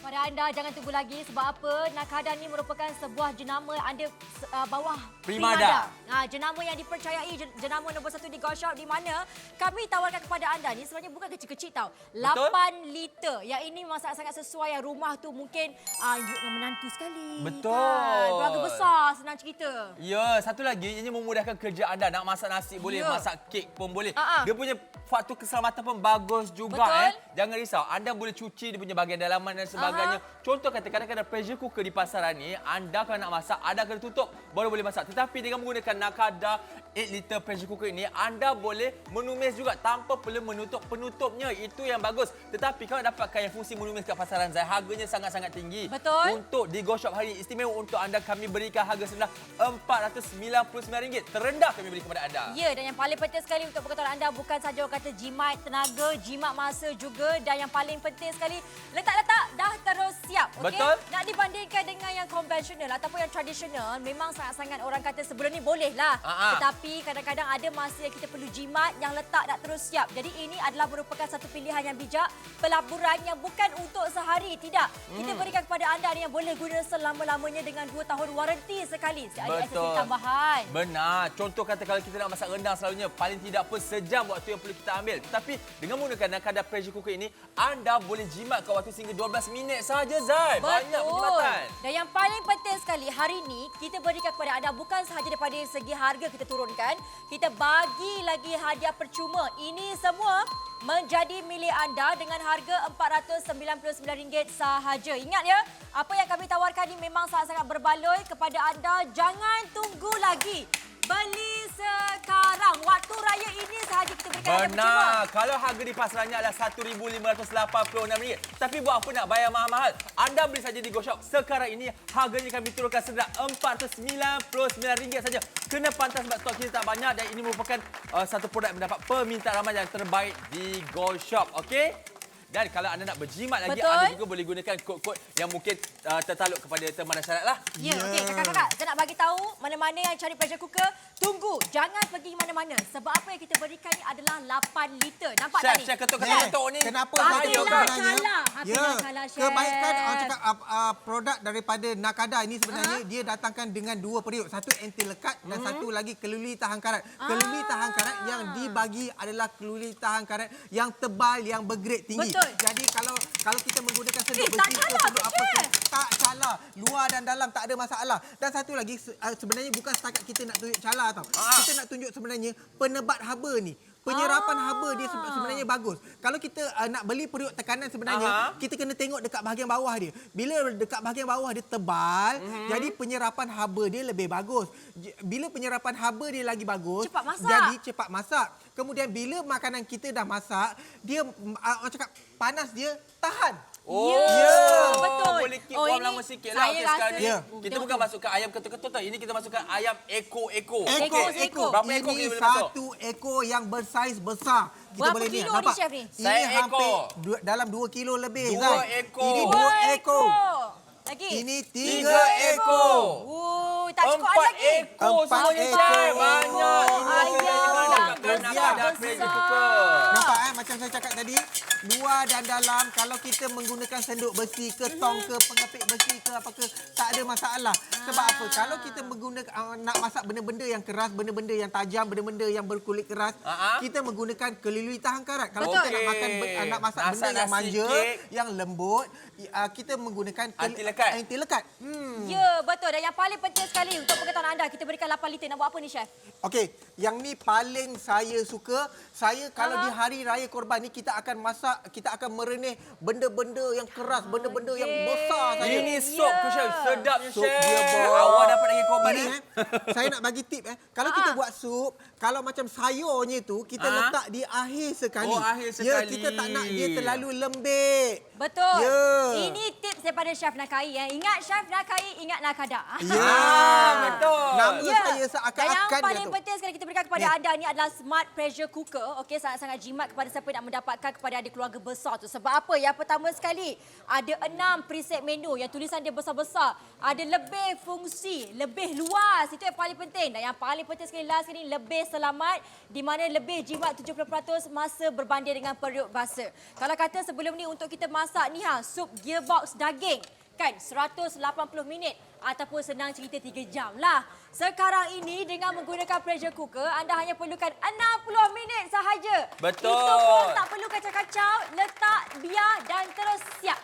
Pada anda, jangan tunggu lagi sebab apa? Nakada ni merupakan sebuah jenama anda bawah Primada. Jenama yang dipercayai, jenama nombor 1 di Go Shop, di mana kami tawarkan kepada anda ni sebenarnya bukan kecil-kecil tau. 8 liter. Yang ini memang sangat-sangat sesuai. Yang rumah tu mungkin dengan menantu sekali. Betul. Kan? Keluarga besar, senang cerita. Ya, satu lagi ini memudahkan kerja anda. Nak masak nasi boleh, masak kek pun boleh. Dia punya faktor keselamatan pun bagus juga. Jangan risau, anda boleh cuci dia punya bahagian dalaman dan sebagainya. Contoh kata kadang-kadang pressure cooker di pasaran ni, anda kalau nak masak, anda kena tutup baru boleh masak. Tetapi dengan menggunakan Nakada 8 liter pressure cooker ini, anda boleh menumis juga tanpa perlu menutup penutupnya. Itu yang bagus. Tetapi kalau dapatkan yang fungsi menumis kat pasaran Zai, harganya sangat-sangat tinggi. Betul. Untuk di Go Shop hari ini, istimewa untuk anda, kami berikan harga sendah RM499. Terendah kami beri kepada anda. Ya, dan yang paling penting sekali untuk pengetahuan anda, bukan sahaja orang kata jimat tenaga, jimat masa juga, dan yang paling penting sekali, letak-letak dah terus siap. Okay? Betul. Nak dibandingkan dengan yang konvensional ataupun yang tradisional, memang sangat-sangat orang kata sebelum ni boleh lah. Tetapi kadang-kadang ada masa yang kita perlu jimat yang letak dah terus siap. Jadi ini adalah merupakan satu pilihan yang bijak, pelaburan yang bukan untuk sehari, tidak. Kita berikan kepada anda yang boleh guna selama-lamanya dengan 2 tahun waranti sekali. Ada aksesori tambahan. Benar. Contoh kata kalau kita nak masak rendang selalunya, paling tidak pun sejam waktu yang perlu kita ambil. Tetapi dengan menggunakan Nakada pressure cooker ini, anda boleh jimat ke waktu sehingga 12 minit sahaja, Zai. Banyak perkhidmatan. Dan yang paling penting sekali, hari ini kita berikan kepada anda bukan sahaja daripada segi harga kita turunkan, kita bagi lagi hadiah percuma. Ini semua menjadi milik anda dengan harga RM499 sahaja. Ingat ya, apa yang kami tawarkan ini memang sangat-sangat berbaloi kepada anda. Jangan tunggu lagi. Beli sekarang. Waktu raya ini sahaja kita berikan hadiah percuma. Benar. Kalau harga di pasarannya adalah RM1,586. Tapi buat apa nak bayar mahal-mahal? Anda beli saja di Go Shop. Sekarang ini harganya kami turunkan sendah RM499 saja. Kena pantas sebab stok kita tak banyak dan ini merupakan satu produk yang mendapat permintaan ramai yang terbaik di Go Shop. Okey? Dan kalau anda nak berjimat lagi, anda juga boleh gunakan kod-kod yang mungkin tertaluk kepada terma dan syarat lah. Ya, okey. Kakak-kakak, saya nak bagi tahu mana-mana yang cari pressure cooker, tunggu. Jangan pergi mana-mana. Sebab apa yang kita berikan ni adalah 8 liter. Nampak tak ni? Chef, ketuk-ketuk ni. Kenapa bahaya kan? kalah, kebaikan cakap produk daripada Nakada ini sebenarnya dia datangkan dengan 2 periuk. Satu anti lekat dan satu lagi keluli tahan karat. Keluli tahan karat yang dibagi adalah keluli tahan karat yang tebal, yang bergrade tinggi. Betul. Jadi kalau kita menggunakan senduk besi ke senduk apa ke, tak calar. Luar dan dalam tak ada masalah. Dan satu lagi, sebenarnya bukan setakat kita nak tunjuk calar tau. Kita nak tunjuk sebenarnya penebat haba ni. Penyerapan haba dia sebenarnya bagus. Kalau kita nak beli periuk tekanan sebenarnya, kita kena tengok dekat bahagian bawah dia. Bila dekat bahagian bawah dia tebal, jadi penyerapan haba dia lebih bagus. Bila penyerapan haba dia lagi bagus, cepat masak. jadi cepat masak. Kemudian bila makanan kita dah masak, dia orang cakap panas dia tahan. Betul. Boleh keep warm lama sikit lah. Okey, sekarang ni kita bukan masukkan ayam ketul-ketul tau. Ini kita masukkan ayam ekor-ekor. Ekor. Berapa ekor ini kita boleh masuk? satu ekor yang bersaiz besar. Kita Berapa boleh kilo nampak? ni, Chef ni? Ini Saya hampir ekor. dalam 2 kilo lebih. 2 Zai. ekor. Ini 2 ekor. Lagi. Ini 3 3 ekor. Tak cukup 4 lagi. ekor semuanya, ekor. Chef. Banyak. Ayam Nak ada pressure cooker. Nampak macam saya cakap tadi, luar dan dalam kalau kita menggunakan senduk besi ke tong ke pengepit besi ke apa ke, tak ada masalah. Sebab apa? Kalau kita menggunakan nak masak benda-benda yang keras, benda-benda yang tajam, benda-benda yang berkulit keras, kita menggunakan kelilui tahan karat. Kalau kita nak makan nak masak benda yang manja, yang lembut, kita menggunakan anti lekat. Anti lekat. Ya, betul. Dan yang paling penting sekali untuk pengetahuan anda, kita berikan 8 liter. Nak buat apa ni, Chef? Okey, yang ni paling saya suka. Saya kalau di hari raya korban ni kita akan masak, kita akan merenih benda-benda yang keras, benda-benda yang besar saja. Ini sup ke, Chef? Sedapnya, Sup Chef. dia, bos. Awak dapat lagi korban Ini, ni. saya nak bagi tip Kalau kita buat sup, kalau macam sayurnya tu kita letak di akhir sekali. Oh, akhir Ya, sekali. kita tak nak dia terlalu lembek. Betul. Ya. Ini tips daripada Chef Nakai. Ingat Chef Nakai, ingat Nakada. Ya. Betul. Nama saya Dan yang seakan-akan paling dia tu. penting sekali kita berikan kepada anda ni adalah smart pressure cooker. Okey, sangat-sangat jimat kepada siapa yang nak mendapatkan kepada adik keluarga besar tu. Sebab apa? Yang pertama sekali, ada 6 preset menu yang tulisan dia besar-besar. Ada lebih fungsi, lebih luas. Itu yang paling penting. Dan yang paling penting sekali last ni, lebih selamat, di mana lebih jimat 70% masa berbanding dengan periuk basa. Kalau kata sebelum ni untuk kita masak ni sup gearbox daging, kan 180 minit. ataupun senang cerita 3 jam lah. Sekarang ini dengan menggunakan pressure cooker, anda hanya perlukan 60 minit sahaja. Betul. Itu pun tak perlu kacau-kacau, letak, biar dan terus siap.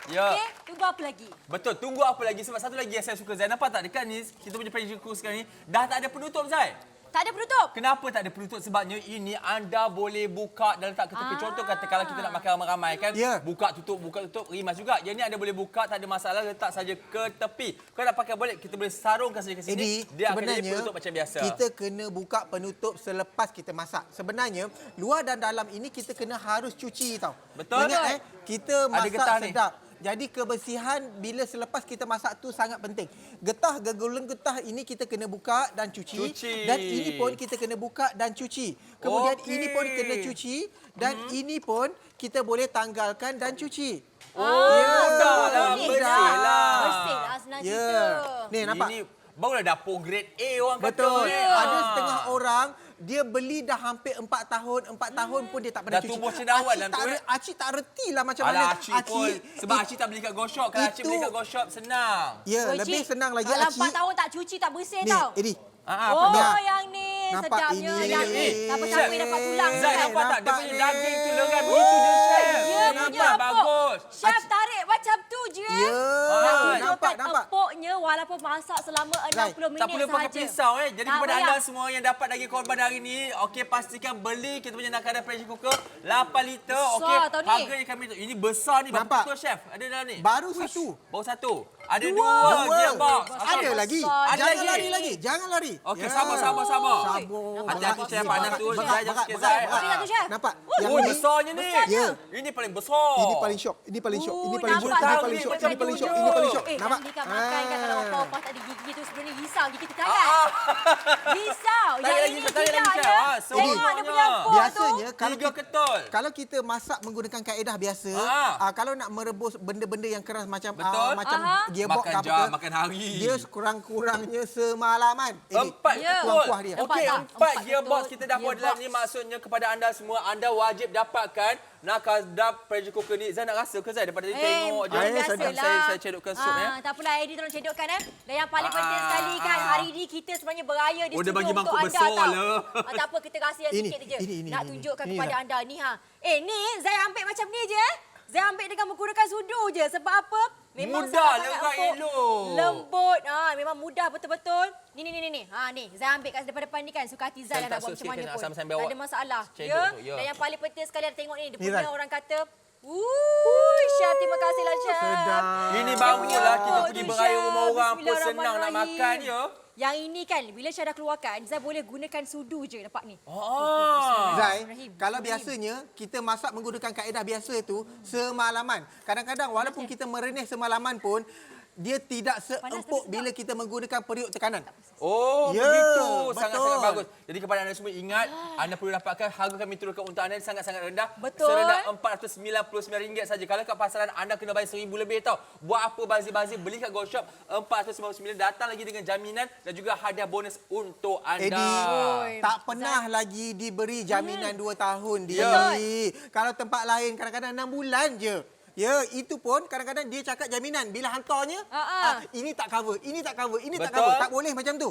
Ya. Okey, tunggu apa lagi? Betul, tunggu apa lagi? Sebab satu lagi yang saya suka, Zai. Nampak tak dekat ni, kita punya pressure cooker sekarang ni, dah tak ada penutup, Zai. Tak ada penutup. Kenapa tak ada penutup? Sebabnya ini anda boleh buka dan letak ke tepi. Contoh kata kalau kita nak makan ramai-ramai kan, buka tutup, rimas juga. Yang ni anda boleh buka, tak ada masalah, letak saja ke tepi. Kalau nak pakai balik, kita boleh sarungkan saja ke sini. Dia akan jadi penutup macam biasa. Kita kena buka penutup selepas kita masak. Sebenarnya, luar dan dalam ini kita kena harus cuci tau. Betul. Ingat kita masak getah sedap. Jadi kebersihan bila selepas kita masak tu sangat penting. Geguling getah ini kita kena buka dan cuci. Dan ini pun kita kena buka dan cuci. Kemudian ini pun kena cuci dan ini pun kita boleh tanggalkan dan cuci. Dah bersih lah. Bersih lah senang cerita. Ni nampak? Ini barulah dapur grade A orang kata. Betul. Ada setengah orang dia beli dah hampir 4 tahun. 4 tahun pun dia tak pernah cuci. Dah tumbuh cendawan dalam tu. Acik tak reti lah macam mana. Acik pun. Sebab Acik tak beli kat Go Shop. Kalau Acik beli kat Go Shop, senang. Ya, lebih senang lagi kalau Acik. Kalau 4 tahun tak cuci, tak bersih Ni, tau. Edi. Yang ni nampak sedapnya. ini. Yang ni. Siapa-siapa dapat tulang. Zai, kan? nampak tak? Dia punya daging tu lengan. Begitu je, Chef. Ya, punya empuk. Bagus. Chef tarik macam tu je. Ya, Nampak. nampak. Empuknya walaupun masak selama 60 minit Tak perlu pakai sahaja. pisau Jadi Tak kepada payah. anda semua yang dapat daging korban hari ni, okey pastikan beli kita punya Nakada pressure cooker 8 liter. Okey, tau ni. harganya kami ini besar ni. Berapa Nampak? betul chef? Ada dalam ni? Baru satu. Baru satu. Ada Dua. dua gearbox. Okey. Ada lagi. Ada Jangan lagi? lari lagi. Jangan lari. Okey, Ya. sabar. Sabar. Hati-hati chef panas tu. Zai jangan sikit Zai. Okey, satu chef. Nampak? Oh, ini besarnya ni. Ya. Ini paling besar. Ini paling syok. Ini paling syok. Ini paling syok. nampak Ini tak? paling syok. Macam Ini paling syok. dulu. Ini paling syok. Nampak? Nanti kan makan kan kalau opah-opah tak ada gigi tu sebenarnya risau gigi kita kan? Risau. Tarik Yang lagi, ini tarik lagi, tidak Chef. ya. Ah, Tengok dia punya semuanya. empuk tu. Biasanya Tiga ketul. kalau kita masak menggunakan kaedah biasa, kalau nak merebus benda-benda yang keras macam Betul. macam gearbox Makan ke apa jam, ke, makan hari. dia sekurang-kurangnya semalaman. Empat Ya. ketul. Kuah dia. Okey, Nampak tak? empat Empat gearbox ketul. kita dah buat dalam ni. Maksudnya kepada anda semua, anda wajib dapatkan Nakada pressure cooker ni. Zai nak rasa ke Zai? Daripada tadi tengok je. Saya cedokkan sup ya. Tak apalah, Eddie tolong cedokkan Dan yang paling penting sekali kan, hari ni kita sebenarnya beraya di Oh, dia studio bagi untuk mangkuk anda besar tau. lah. Tak apa, kita rahsia Ini, sikit je. ini, Nak ini, tunjukkan ini kepada lah. anda ni ni Zai ambil macam ni je. Zai ambil dengan menggunakan sudu je. Sebab apa? Memang Mudah, sangat-sangat lengkap, empuk. elok. Lembut. Memang mudah betul-betul. Ni. Ni. Zai ambil kat depan-depan ni kan. Suka hati Zai Saya lah nak tak buat suka macam mana sikit nak pun. sambil Tak awak ada masalah. cedok Ya? tu, ya. Dan yang paling penting sekali ada tengok ni. Dia Ni, punya Zai. orang kata, Chef, terima kasihlah Chef. Sedap. Ini Dia barulah punya kita empuk pergi tu, beraya Chef. rumah orang pun senang nak Bismillahirrahmanirrahim. makan ya. Yang ini kan, bila Chef dah keluarkan, Zai boleh gunakan sudu je. Nampak ni? Zai, Bismillahirrahim. kalau biasanya kita masak menggunakan kaedah biasa tu semalaman. Kadang-kadang walaupun kita merenih semalaman pun dia tidak seempuk tapi bila kita menggunakan periuk tekanan. Oh, Ya, begitu. betul. Sangat-sangat bagus. Jadi kepada anda semua ingat, anda perlu dapatkan harga kami turunkan untuk anda sangat-sangat rendah. Betul. Serendah RM499 saja. Kalau kat pasaran anda kena bayar RM1,000 lebih tau. Buat apa bazir-bazir beli kat Go Shop RM499, datang lagi dengan jaminan dan juga hadiah bonus untuk anda. Eddie, tak pernah lagi diberi jaminan 2 tahun dia. Kalau tempat lain kadang-kadang 6 bulan je. Ya, itu pun kadang-kadang dia cakap jaminan. Bila hantarnya, ini tak cover, ini tak cover, ini tak Betul. cover. Tak boleh macam tu.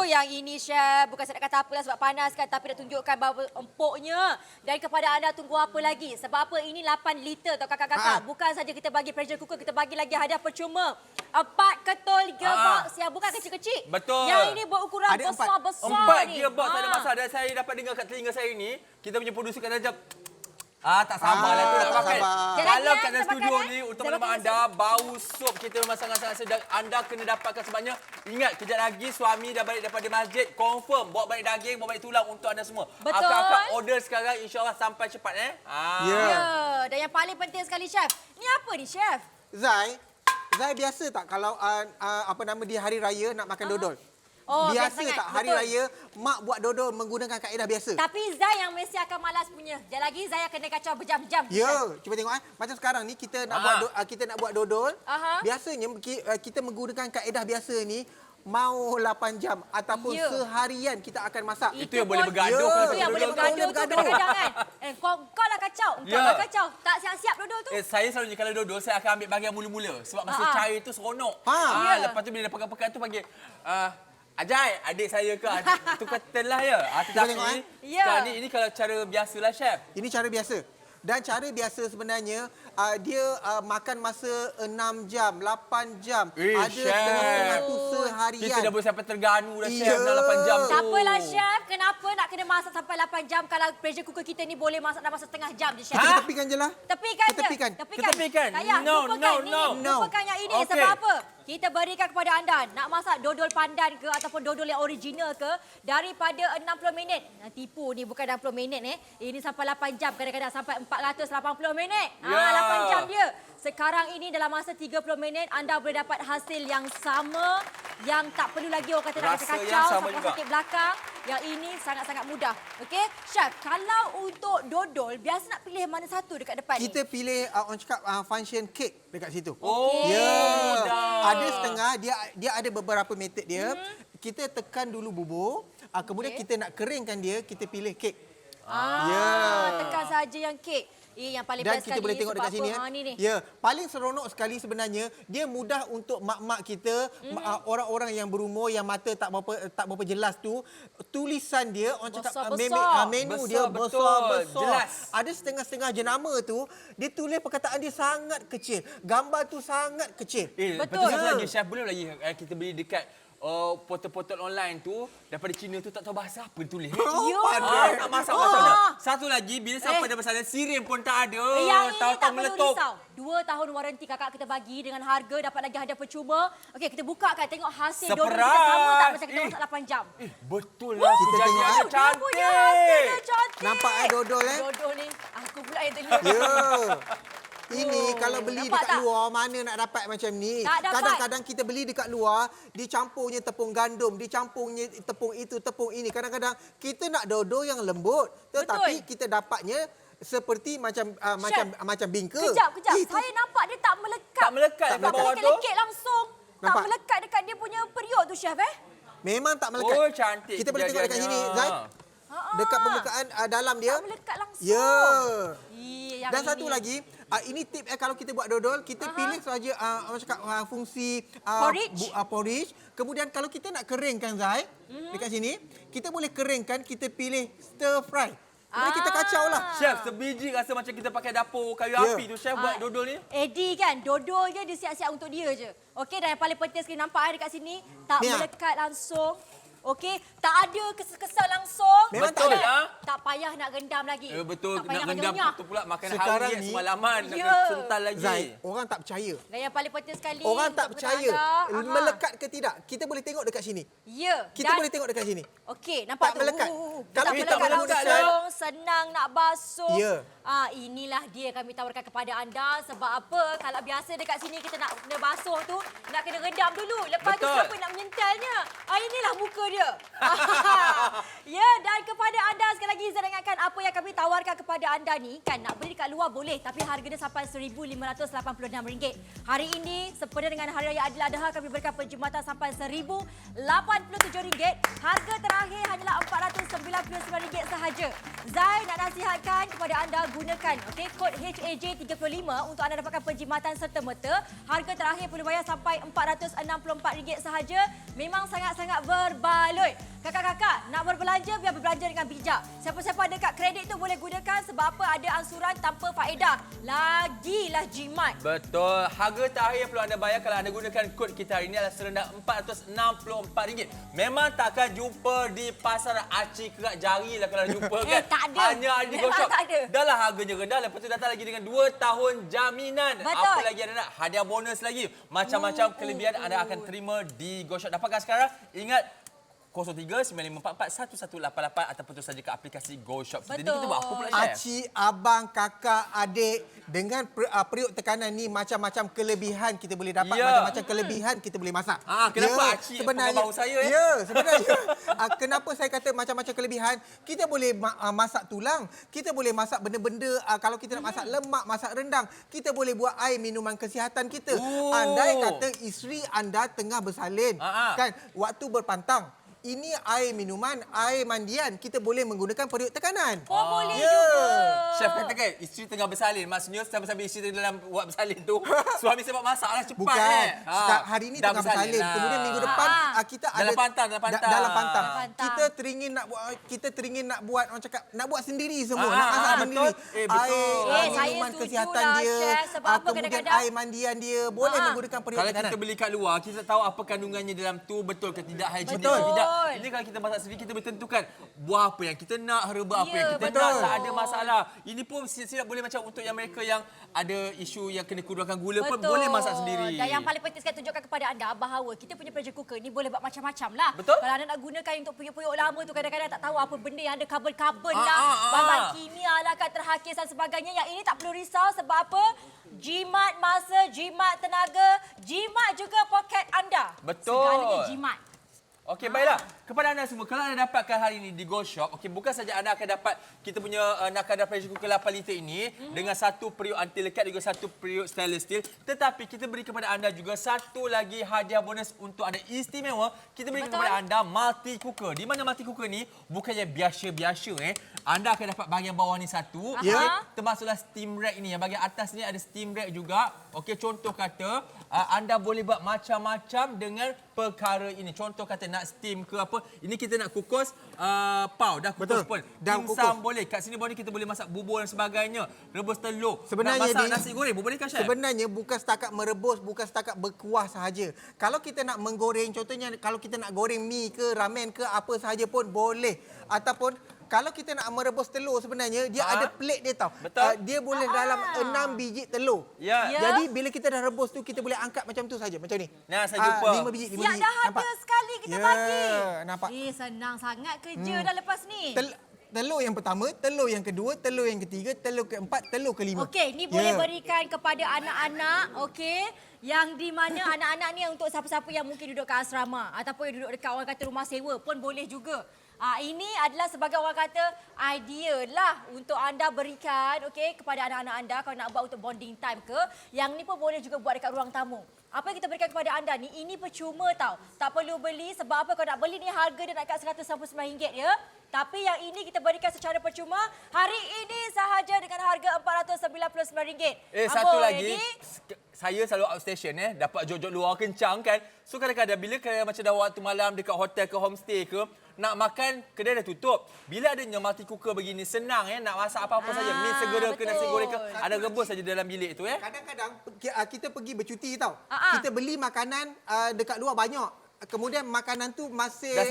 Yang ini Chef, bukan saya nak kata apalah sebab panas kan, tapi nak tunjukkan bahawa empuknya. Dan kepada anda tunggu apa lagi? Sebab apa, ini 8 liter tau kakak-kakak. Bukan saja kita bagi pressure cooker, kita bagi lagi hadiah percuma. 4 ketul gearbox yang bukan kecil-kecil. Betul. Yang ini berukuran Ada besar-besar Empat ni. gearbox tak ada masalah. Dan saya dapat dengar kat telinga saya ni, kita punya producer kata jap. Tak sabarlah tu nak tak pakai. sabar. Kalau Jangan kat dalam kita studio makan, ni, untuk Saya maklumat makan anda, bau sup kita memang sangat-sangat sedap. Anda kena dapatkan sebabnya, ingat kejap lagi suami dah balik daripada masjid, confirm bawa balik daging, bawa balik tulang untuk anda semua. Betul. Akak-akak order sekarang, insyaAllah sampai cepat. Ya. Dan yang paling penting sekali Chef, ni apa ni Chef? Zai biasa tak kalau apa nama dia hari raya nak makan dodol? Oh, biasa biasa sangat. tak hari Betul. raya mak buat dodol menggunakan kaedah biasa? Tapi Zai yang mesti akan malas punya. Sekejap lagi Zai akan kacau berjam-jam. Ya, cuba tengok macam sekarang ni kita nak buat dodol. Aha. Biasanya kita menggunakan kaedah biasa ni mau 8 jam ataupun Ya. seharian kita akan masak. Itu yang boleh pun- bergaduh Ya. kalau Itu yang boleh dodol tu. bergaduh tu Bergaduh. kadang-kadang kan. Kau lah kacau. Kau Ya. lah kacau. Tak siap-siap dodol tu. Saya selalunya kalau dodol, saya akan ambil bahagian mula-mula. Sebab masa cair tu seronok. Ya. Lepas tu bila dah pekat-pekat tu panggil, Ajai, adik saya ke? Tukar telah ya. Tetapi tengok, Ya. sekarang ni cara biasalah, Chef. Ini cara biasa. Dan cara biasa sebenarnya dia makan masa 6 jam, 8 jam. Ada Chef. setengah-setengah tu seharian. Kita dah boleh sampai terganu dah, Chef, Ya. dalam 8 jam tu. Tak apalah, Chef. Kenapa nak kena masak sampai 8 jam kalau pressure cooker kita ni boleh masak dalam masa setengah jam je, Chef? Kita tepikan je lah. Tepikan je. Tepikan. Tepikan. Tak payah. No, Lupakan no, ini. no. Lupakan yang ini. Okey. Sebab apa? Kita berikan kepada anda nak masak dodol pandan ke ataupun dodol yang original ke daripada 60 minit. Tipu ni bukan 60 minit Ini sampai 8 jam. Kadang-kadang sampai 480 minit. Ya. 8 jam dia. Sekarang ini dalam masa 30 minit anda boleh dapat hasil yang sama, yang tak perlu lagi orang kata nak Rasa kacau yang sama sampai juga. sakit belakang. Yang ini sangat-sangat mudah. Okey, Chef, kalau untuk dodol biasa nak pilih mana satu dekat depan ni? Kita pilih orang cakap function cake dekat situ. Oh, Ya. dah. Ada setengah dia ada beberapa method dia. Kita tekan dulu bubur, kemudian kita nak keringkan dia, kita pilih kek. Ya. Tekan saja yang kek. Yang paling Dan best kita sekali boleh tengok sebab dekat sini apa? Ni. Ya, paling seronok sekali sebenarnya dia mudah untuk mak-mak kita, orang-orang yang berumur yang mata tak berapa jelas tu, tulisan dia orang cakap Besar-besar. menu dia Betul, besar-besar. jelas. Ada setengah-setengah jenama tu dia tulis perkataan dia sangat kecil. Gambar tu sangat kecil. Lepas tu Betul. satu lagi, Chef, boleh lagi kita beli dekat portal-portal online tu, daripada Cina tu tak tahu bahasa apa tulis. Ya. Tak masak macam mana. Satu lagi, bila sampai dah sana, sirim pun tak ada. Yang ini tak perlu meletup. risau. 2 tahun waranti kakak kita bagi dengan harga, dapat lagi hadiah percuma. Okey, kita buka kan tengok hasil dodol kita Seperas. sama tak macam kita masak 8 jam. Betul lah. Kita tengok, Kejadiannya Dia punya cantik. hasilnya cantik. Nampak dodol Dodol ni, aku pula yang terlihat. Ya. Ini Oh, kalau beli nampak dekat tak? luar mana nak dapat macam ni. Tak dapat. Kadang-kadang kita beli dekat luar, dicampurnya tepung gandum, dicampurnya tepung itu, tepung ini. Kadang-kadang kita nak dodol yang lembut, tetapi Betul. kita dapatnya seperti macam macam bingka. Kejap. Itu Saya nampak dia tak melekat. Tak melekat Tak ke melekat. bawah tu? Lekek langsung. Tak Nampak? melekat dekat dia punya periuk tu, Chef memang tak melekat. Oh, cantik Kita boleh tengok dekat sini, kejadiannya. Zai. Dekat permukaan dalam dia. Tak melekat langsung. Ya. Yang Dan ini. satu lagi, ini tip kalau kita buat dodol, kita pilih saja orang cakap fungsi Porridge. porridge. Kemudian kalau kita nak keringkan Zai, dekat sini, kita boleh keringkan, kita pilih stir fry. Kemudian kita kacau lah. Chef, sebiji rasa macam kita pakai dapur kayu Ya. api tu, Chef, buat dodol ni. Eddie kan, dodol je dia siap-siap untuk dia je. Okey, dan yang paling penting sekali nampak dekat sini, tak Ni, melekat langsung. Okey, tak ada kesel-kesel langsung. Memang Betul, tak ada. ah. Tak payah nak gendam lagi. Betul, Tak nak payah rendam renyah. tu pula makan Sekarang hari ni- semalaman, nak Ya. kena sental lagi. Zai, orang tak percaya. Dan yang paling penting sekali, Orang tak untuk percaya anda, melekat ke tidak. Kita boleh tengok dekat sini. Ya. Kita dan- boleh tengok dekat sini. Okey, nampak Tak tu. melekat. Tak Kalau melekat tak melekat langsung, senang nak basuh. Ya. Inilah dia kami tawarkan kepada anda. Sebab apa? Kalau biasa dekat sini kita nak kena basuh tu, nak kena redam dulu. Lepas tu Betul. siapa nak menyentalnya? Inilah muka dia. Ya, dan kepada anda sekali lagi saya ingatkan apa yang kami tawarkan kepada anda ni, kan nak beli dekat luar boleh, tapi harga dia sampai RM1,586. Hari ini sempena dengan Hari Raya Aidiladha, kami berikan penjimatan sampai RM1,087. Harga terakhir hanyalah RM499 sahaja. Zai nak nasihatkan kepada anda, gunakan kod HAJ35 untuk anda dapatkan penjimatan serta-merta. Harga terakhir perlu bayar sampai RM464 sahaja. Memang sangat-sangat berbaloi. Kakak-kakak, nak berbelanja biar berbelanja dengan bijak. Siapa-siapa ada kad kredit tu boleh gunakan sebab apa? Ada ansuran tanpa faedah. Lagilah jimat. Betul. Harga terakhir yang perlu anda bayar kalau anda gunakan kod kita hari ini adalah serendah RM464. Memang takkan jumpa di pasar aci kerak jari lah kalau jumpa kan. tak ada. Hanya ada di Memang Go Shop. tak ada. Dah lah harganya rendah. Lepas tu datang lagi dengan 2 tahun jaminan. Betul. Apa lagi anda nak? Hadiah bonus lagi. Macam-macam kelebihan anda akan terima di Go Shop. Dapatkan sekarang. Ingat, 03-9544-1188 ataupun terus saja ke aplikasi GoShop. Jadi kita buat apa pula, Chef? Acik, abang, kakak, adik, dengan periuk tekanan ni macam-macam kelebihan kita boleh dapat, macam-macam kelebihan kita boleh masak. Kenapa acik pengabar saya? Ya, sebenarnya kenapa saya kata macam-macam kelebihan? Kita boleh masak tulang, kita boleh masak benda-benda, kalau kita nak masak lemak, masak rendang, kita boleh buat air minuman kesihatan kita. Andai kata isteri anda tengah bersalin, kan, waktu berpantang, ini air minuman, air mandian, kita boleh menggunakan periuk tekanan. Boleh juga. Chef katakan isteri tengah bersalin. Maksudnya sambil-sambil isteri dalam buat bersalin tu, suami sebab masaklah cepat. Bukan. Hari ini tengah bersalin. Kemudian minggu depan kita ada dalam pantang. Kita teringin nak buat orang cakap nak buat sendiri semua, nak masak sendiri. Air minuman kesihatan dia, kemudian air mandian dia boleh menggunakan periuk tekanan. Kalau kita beli kat luar, kita tahu apa kandungannya dalam tu, betul ke tidak, hygienik Betul. ke tidak. Ini kalau kita masak sendiri, kita boleh tentukan buah apa yang kita nak, herba apa yang kita nak, tak ada masalah. Ini pun silap boleh macam untuk yang mereka yang ada isu yang kena kurangkan gula pun boleh masak sendiri. Dan yang paling penting sekali tunjukkan kepada anda bahawa kita punya pressure cooker ni boleh buat macam-macam lah. Betul. Kalau anda nak gunakan untuk periuk-periuk lama tu kadang-kadang tak tahu apa benda yang ada karbon-karbon lah, bahan kimia lah, kat terhakis dan sebagainya. Yang ini tak perlu risau sebab apa? Jimat masa, jimat tenaga, jimat juga poket anda. Betul. Segalanya jimat. Okey, baiklah. Kepada anda semua, kalau anda dapatkan hari ini di GoShop, okey, bukan saja anda akan dapat kita punya Nakada pressure cooker 8 liter ini dengan satu periuk anti lekat juga satu periuk stainless steel, tetapi kita beri kepada anda juga satu lagi hadiah bonus untuk anda istimewa. Kita beri kepada anda multi cooker. Di mana multi cooker ni bukannya biasa-biasa Anda akan dapat bahagian bawah ni satu, termasuklah steam rack ini. Yang bahagian atas ni ada steam rack juga. Okey, contoh kata anda boleh buat macam-macam dengan perkara ini. Contoh kata nak steam ke apa, ini kita nak kukus pau, dah kukus pun. Dimsum boleh. Kat sini boleh kita boleh masak bubur dan sebagainya. Rebus telur. Sebenarnya nak masak nasi goreng, bolehkah, Chef? Sebenarnya bukan setakat merebus, bukan setakat berkuah sahaja. Kalau kita nak menggoreng, contohnya kalau kita nak goreng mi ke, ramen ke, apa sahaja pun boleh. Ataupun kalau kita nak merebus telur, sebenarnya dia ada plate dia tau. Dia boleh dalam 6 biji telur. Jadi bila kita dah rebus tu, kita boleh angkat macam tu saja, macam ni. Nah, saya jumpa. 5 biji, 5 biji. Siap dah ada sekali kita bagi. Nampak? Senang sangat kerja dah lepas ni. Telur yang pertama, telur yang kedua, telur yang ketiga, telur keempat, telur kelima. Okey, ni boleh berikan kepada anak-anak, okey, yang di mana anak-anak ni untuk siapa-siapa yang mungkin duduk kat asrama ataupun yang duduk dekat orang kata rumah sewa pun boleh juga. Ini adalah sebagai orang kata idea lah untuk anda berikan, okey, kepada anak-anak anda kalau nak buat untuk bonding time ke. Yang ni pun boleh juga buat dekat ruang tamu. Apa yang kita berikan kepada anda ni, ini percuma tau. Tak perlu beli sebab apa, kalau nak beli ni harga dia nak kat RM199 ya. Tapi yang ini kita berikan secara percuma hari ini sahaja dengan harga RM499. Satu lagi, saya selalu outstation dapat jog-jog luar kencang kan. So kadang-kadang bila macam dah waktu malam dekat hotel ke homestay ke, nak makan kedai dah tutup. Bila adanya multi cooker begini senang nak masak apa-apa saja. Mi segera ke nasi goreng ke, ada rebus saja dalam bilik tu Kadang-kadang kita pergi bercuti tau. Kita beli makanan dekat luar banyak. Kemudian makanan tu masih dah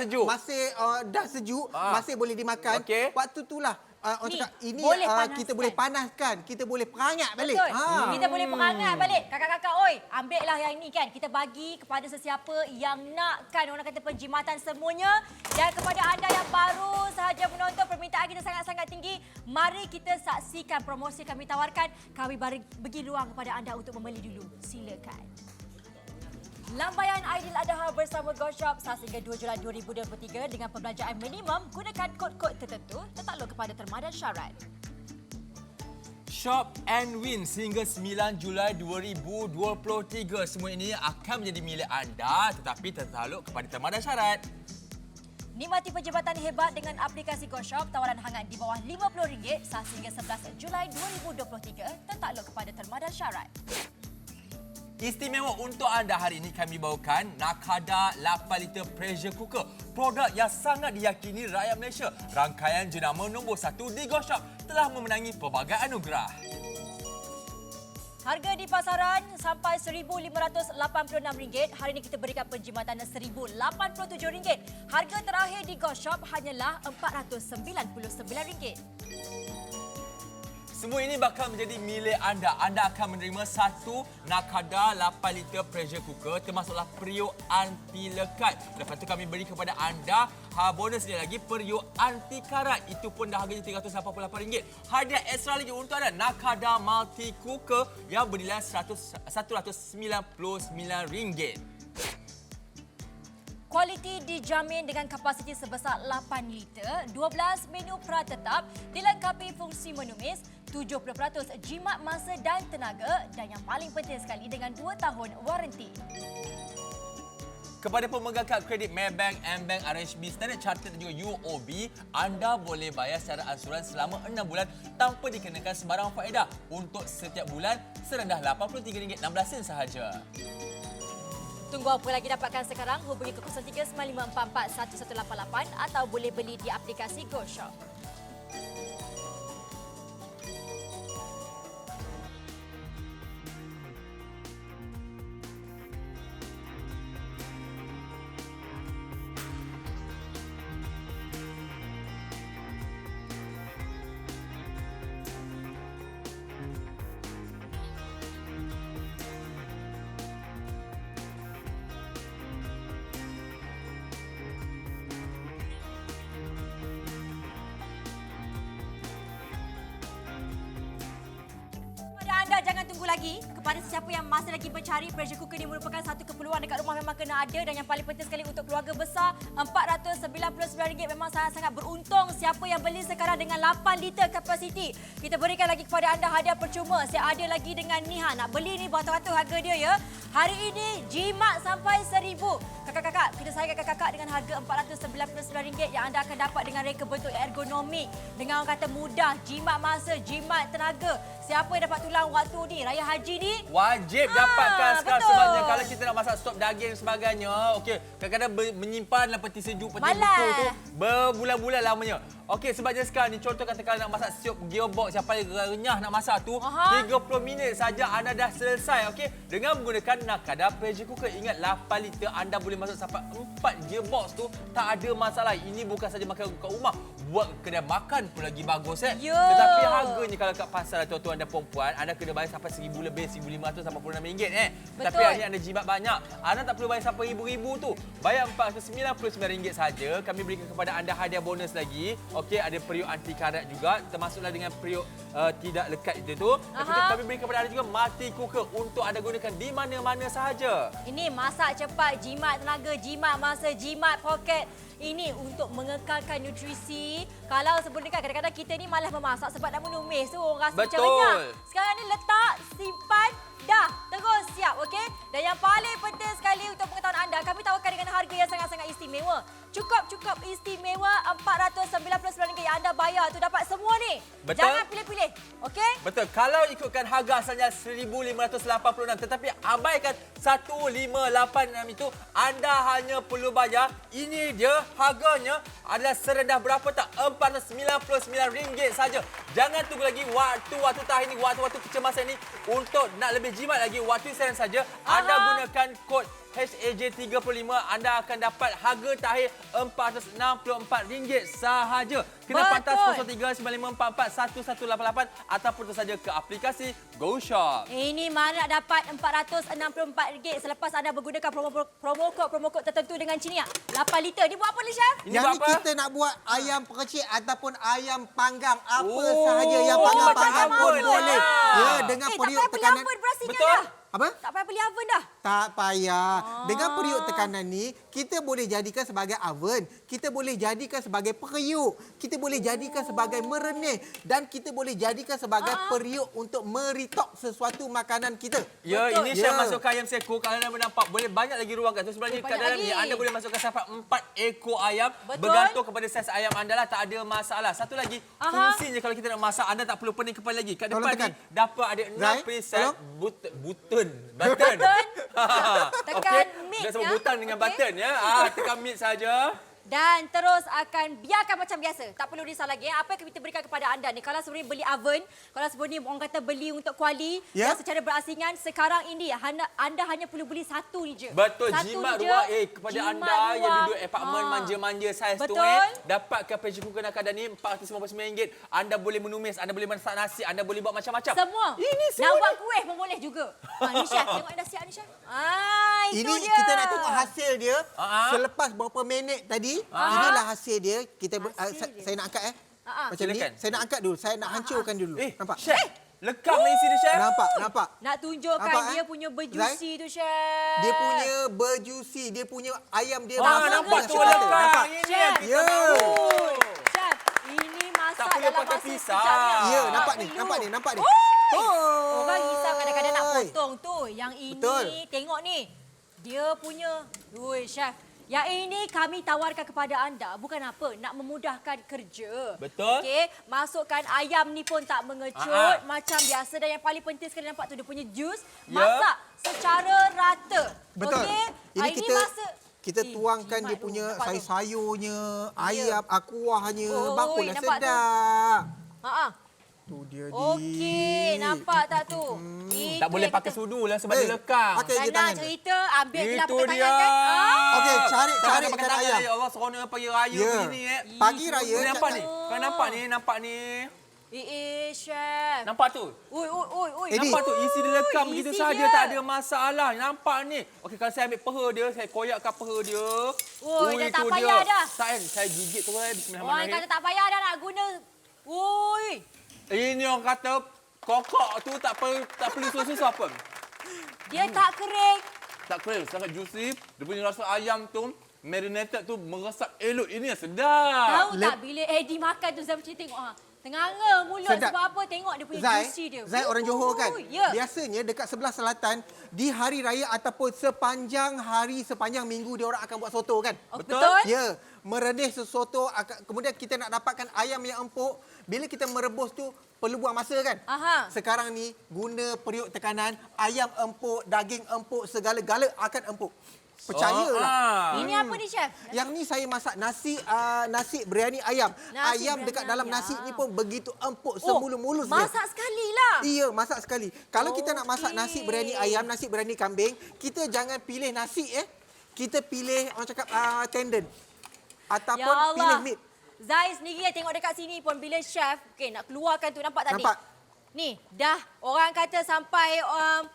sejuk, masih boleh dimakan. Waktu itulah orang cakap ini kita boleh panaskan, kita boleh perangat balik. Kita boleh perangat balik. Kakak-kakak, oi, ambil lah yang ini kan. Kita bagi kepada sesiapa yang nakkan orang kata penjimatan semuanya. Dan kepada anda yang baru sahaja menonton, permintaan kita sangat-sangat tinggi. Mari kita saksikan promosi kami tawarkan. Kami bagi ruang kepada anda untuk membeli dulu. Silakan. Lambaian Aidiladha bersama GoShop sehingga 2 Julai 2023 dengan pembelanjaan minimum gunakan kod-kod tertentu tertakluk kepada terma dan syarat. Shop and win sehingga 9 Julai 2023. Semua ini akan menjadi milik anda tetapi tertakluk kepada terma dan syarat. Nikmati penjabatan hebat dengan aplikasi GoShop. Tawaran hangat di bawah RM50 sehingga 11 Julai 2023 tertakluk kepada terma dan syarat. Istimewa untuk anda hari ini kami bawakan Nakada 8 liter pressure cooker. Produk yang sangat diyakini rakyat Malaysia. Rangkaian jenama nombor 1 di GoShop telah memenangi pelbagai anugerah. Harga di pasaran sampai RM1,586. Hari ini kita berikan penjimatan RM1,087. Harga terakhir di GoShop hanyalah RM499. Semua ini bakal menjadi milik anda. Anda akan menerima satu Nakada 8 liter pressure cooker termasuklah periuk anti lekat. Lepas tu kami beri kepada anda bonus dia lagi periuk anti karat. Itu pun dah harganya RM388. Hadiah ekstra lagi untuk anda Nakada multi cooker yang bernilai RM199. Kualiti dijamin dengan kapasiti sebesar 8 liter, 12 menu pratetap, dilengkapi fungsi menumis, 70% jimat masa dan tenaga dan yang paling penting sekali dengan 2 tahun waranti. Kepada pemegang kad kredit Maybank, M-Bank, RHB, Standard Chartered dan juga UOB, anda boleh bayar secara ansuran selama 6 bulan tanpa dikenakan sebarang faedah. Untuk setiap bulan, serendah RM83.16 sahaja. Tunggu apa lagi dapatkan sekarang? Hubungi ke 0395441188 atau boleh beli di aplikasi GoShop. Anda jangan tunggu lagi. Kepada sesiapa yang masih lagi mencari, pressure cooker ini merupakan satu keperluan dekat rumah, memang kena ada. Dan yang paling penting sekali untuk keluarga besar, RM499 memang sangat-sangat beruntung siapa yang beli sekarang dengan 8 liter kapasiti. Kita berikan lagi kepada anda hadiah percuma. Saya ada lagi dengan Niha. Nak beli ni beratus-ratus harga dia ya. Hari ini jimat sampai RM1,000. Kakak-kakak, kita sayangkan kakak dengan harga RM499 yang anda akan dapat dengan reka bentuk ergonomik. Dengan orang kata mudah, jimat masa, jimat tenaga. Siapa yang dapat tulang waktu ni, Raya Haji ni? Wajib dapatkan sekarang betul. sebabnya kalau kita nak masak stop daging dan sebagainya, okey, kadang-kadang menyimpan peti sejuk, peti beku tu berbulan-bulan lamanya. Okey, sebabnya sekarang ni contoh kata kalau nak masak siop gearbox yang paling renyah nak masak tu, 30 minit saja anda dah selesai, okey. Dengan menggunakan Nakada pressure cooker. Ingat 8 liter anda boleh masak sampai 4 gearbox tu, tak ada masalah. Ini bukan saja makan kat rumah, buat kedai makan pun lagi bagus Tetapi harganya kalau kat pasar tuan-tuan dan perempuan, anda kena bayar sampai RM1,000 lebih, RM1,586 Tapi hari ni anda jimat banyak. Anda tak perlu bayar sampai RM1,000 tu. Bayar RM499 saja. Kami berikan kepada anda hadiah bonus lagi. Okey, ada periuk anti karat juga, termasuklah dengan periuk tidak lekat itu tu. Kami berikan kepada anda juga multi cooker untuk anda gunakan di mana-mana sahaja. Ini masak cepat, jimat tenaga, jimat masa, jimat poket. Ini untuk mengekalkan nutrisi. Kalau sebelum ni kan kadang-kadang kita ni malas memasak sebab nak menumis tu rasa macam renyah. Sekarang ni letak, simpan, dah. Terus siap, okey? Dan yang paling penting sekali untuk pengetahuan anda, kami tawarkan dengan harga yang sangat-sangat istimewa. Cukup istimewa RM499 yang anda bayar tu dapat semua ni. Betul. Jangan pilih-pilih, okey? Betul. Kalau ikutkan harga asalnya RM1,586 tetapi abaikan 1,586 itu, anda hanya perlu bayar, ini dia harganya adalah serendah berapa tak? RM499 saja. Jangan tunggu lagi waktu-waktu tahun ini, waktu-waktu kecemasan ini untuk nak lebih jimat lagi. Waktu sekarang saja anda gunakan kod HAJ35, anda akan dapat harga terakhir RM464 sahaja. Kena pantas 0395441188 ataupun terus saja ke aplikasi GoShop. Ini mana nak dapat RM464 selepas anda menggunakan promo kod tertentu dengan Cinia. 8 liter. Ni buat apa ni, Syah? Yang ni kita nak buat ayam percik ataupun ayam panggang. Apa sahaja yang panggang-panggang pun boleh. Ya, dengan periuk tekanan. Betul. Apa? Tak payah beli oven dah. Tak payah. Dengan periuk tekanan ni, kita boleh jadikan sebagai oven. Kita boleh jadikan sebagai periuk. Kita boleh jadikan sebagai merenih. Dan kita boleh jadikan sebagai periuk untuk meritok sesuatu makanan kita. Ya, ini Syah masukkan ayam seko. Kalau anda nampak, boleh banyak lagi ruang kat tu. Sebenarnya kat dalam ni, anda boleh masukkan sampai 4 ekor ayam. Bergantung kepada saiz ayam anda lah. Tak ada masalah. Satu lagi, fungsinya kalau kita nak masak, anda tak perlu pening kepala lagi. Kat depan ni, dapat ada 6 preset button. Tekan mic Dah sebut button dengan button ya. Tekan mic saja. Dan terus akan biarkan macam biasa. Tak perlu risau lagi. Apa yang kita berikan kepada anda ni. Kalau sebenarnya beli oven, kalau sebenarnya orang kata beli untuk kuali, yang secara berasingan, sekarang ini anda hanya perlu beli satu ni je. Betul, satu jimat je, ruang kepada jimat anda ruang. yang duduk apartmen manja-manja saiz tu Betul. dapatkan pressure cooker Nakada ni RM499. Anda boleh menumis, anda boleh masak nasi, anda boleh buat macam-macam. Semua. Ini Nak semua buat kuih pun boleh juga. Ni Chef, tengok dah siap ni Chef. Itu Ini dia. kita nak tengok hasil dia selepas berapa minit tadi. Inilah hasil dia. Kita saya nak angkat macam Silakan. ni. Saya nak angkat dulu. Saya nak hancurkan dulu. Nampak? Chef, lekang ni sini Chef. Nampak? Nak tunjukkan Nampak, dia punya berjuicy tu Chef. Dia punya berjuicy, dia punya ayam dia Nampak tu Chef. lekang. Nampak? Ini yang kita Ya. mahu. Chef, ini masak Tak perlu dalam pakai masa pisau. sekejap je. Ya, Tak nampak ni, perlu. nampak ni. Orang risau kadang-kadang nak potong tu. Yang ini, Betul. tengok ni. Dia punya, Chef. Yang ini kami tawarkan kepada anda. Bukan apa, nak memudahkan kerja. Betul. Okey, masukkan ayam ni pun tak mengecut. Macam biasa. Dan yang paling penting sekali nampak tu, dia punya jus. Masak secara rata. Betul. Okey, Ini kita Eh, tuangkan jimat dia tu, punya nampak tu? sayur-sayurnya, ayam, kuahnya. Oi, Bakulah nampak tu? sedap. Tu dia dia. Okey, nampak tak tu? Itu Tak boleh yang pakai kita- sudu lah sebab dia lekang. Pakai je Senang tangan. cerita, ambil je lah Itu pakai dia. tangan kan. Okey, cari pakai ikan tangan. ayam. Ya Allah, seronok pagi raya Ya. begini Pagi raya. Kau nampak ni? Kau nampak ni? Chef. Nampak tu? Oi. Eddie. Nampak tu? Isi dia lekang begitu isi saja, dia. tak ada masalah. Nampak ni? Okey, kalau saya ambil peha dia, saya koyakkan peha dia. Oi, dah tak itu payah dia. dah. Tak kan? Saya gigit tu Orang bismillahirrahmanirrahim. kata tak payah dah nak guna. Oi. Ini orang kata kokok tu tak perlu susah-susah pun. Dia tak kering. Tak kering, sangat juicy. Dia punya rasa ayam tu, marinated tu meresap elok. Ini yang sedap. Tahu tak bila Eddie makan tu saya macam tengok tenganga mulut Sedap. sebab apa? Tengok dia punya juicy dia. Zai orang Johor kan. Ya. Biasanya dekat sebelah selatan di hari raya ataupun sepanjang minggu dia orang akan buat soto kan. Betul? Ya, meredih sesoto kemudian kita nak dapatkan ayam yang empuk. Bila kita merebus tu perlu buang masa kan. Sekarang ni guna periuk tekanan, ayam empuk, daging empuk, segala-gala akan empuk. Percayalah. Ini apa ni Chef? Yang ni saya masak nasi biryani ayam. Nasi Ayam dekat biryani dalam ayam. nasi ni pun begitu empuk, semulus-mulus dia. Masak sekali lah. Iya, masak sekali. Kalau kita nak masak nasi biryani ayam, nasi biryani kambing, kita jangan pilih nasi Kita pilih orang cakap tendon. Ataupun Ya Allah. pilih meat. Zai sendiri tengok dekat sini pun bila chef nak keluarkan tu nampak tadi. Nampak? Ni, dah orang kata sampai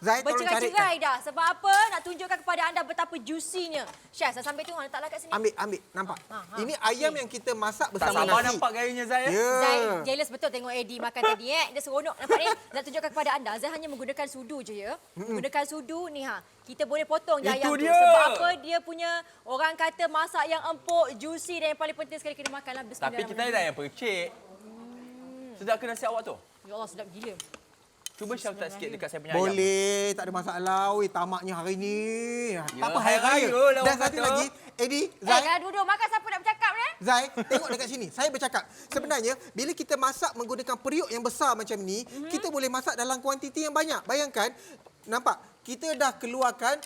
Zai, tolong bercerai-cerai dah. Sebab apa? Nak tunjukkan kepada anda betapa juicy-nya. Chef, saya sampai tengok letaklah kat sini. Ambil. Nampak? Ini ayam yang kita masak Tak bersama sabar nasi. nampak gayanya Zai. Ya. Zai jealous betul tengok Eddie makan tadi Dia seronok nampak ni. Nak tunjukkan kepada anda, Zai hanya menggunakan sudu je ya. Menggunakan sudu ni kita boleh potong je Itu ayam tu. dia. Sebab apa? Dia punya orang kata masak yang empuk, juicy dan yang paling penting sekali kena makanlah Tapi kita dah yang percik. Sedap ke nasi awak tu? Ya Allah, sedap gila. Cuba shout out sikit dekat saya punya ayam. Boleh, tak ada masalah. Weh, tamaknya hari ni. Tak apa, hari hari raya. raya lah Dan orang satu kata. lagi, Eddie, Zai. Dah duduk makan siapa nak bercakap ni? Zai, tengok dekat sini. Saya bercakap. Sebenarnya, bila kita masak menggunakan periuk yang besar macam ni, kita boleh masak dalam kuantiti yang banyak. Bayangkan, nampak? Kita dah keluarkan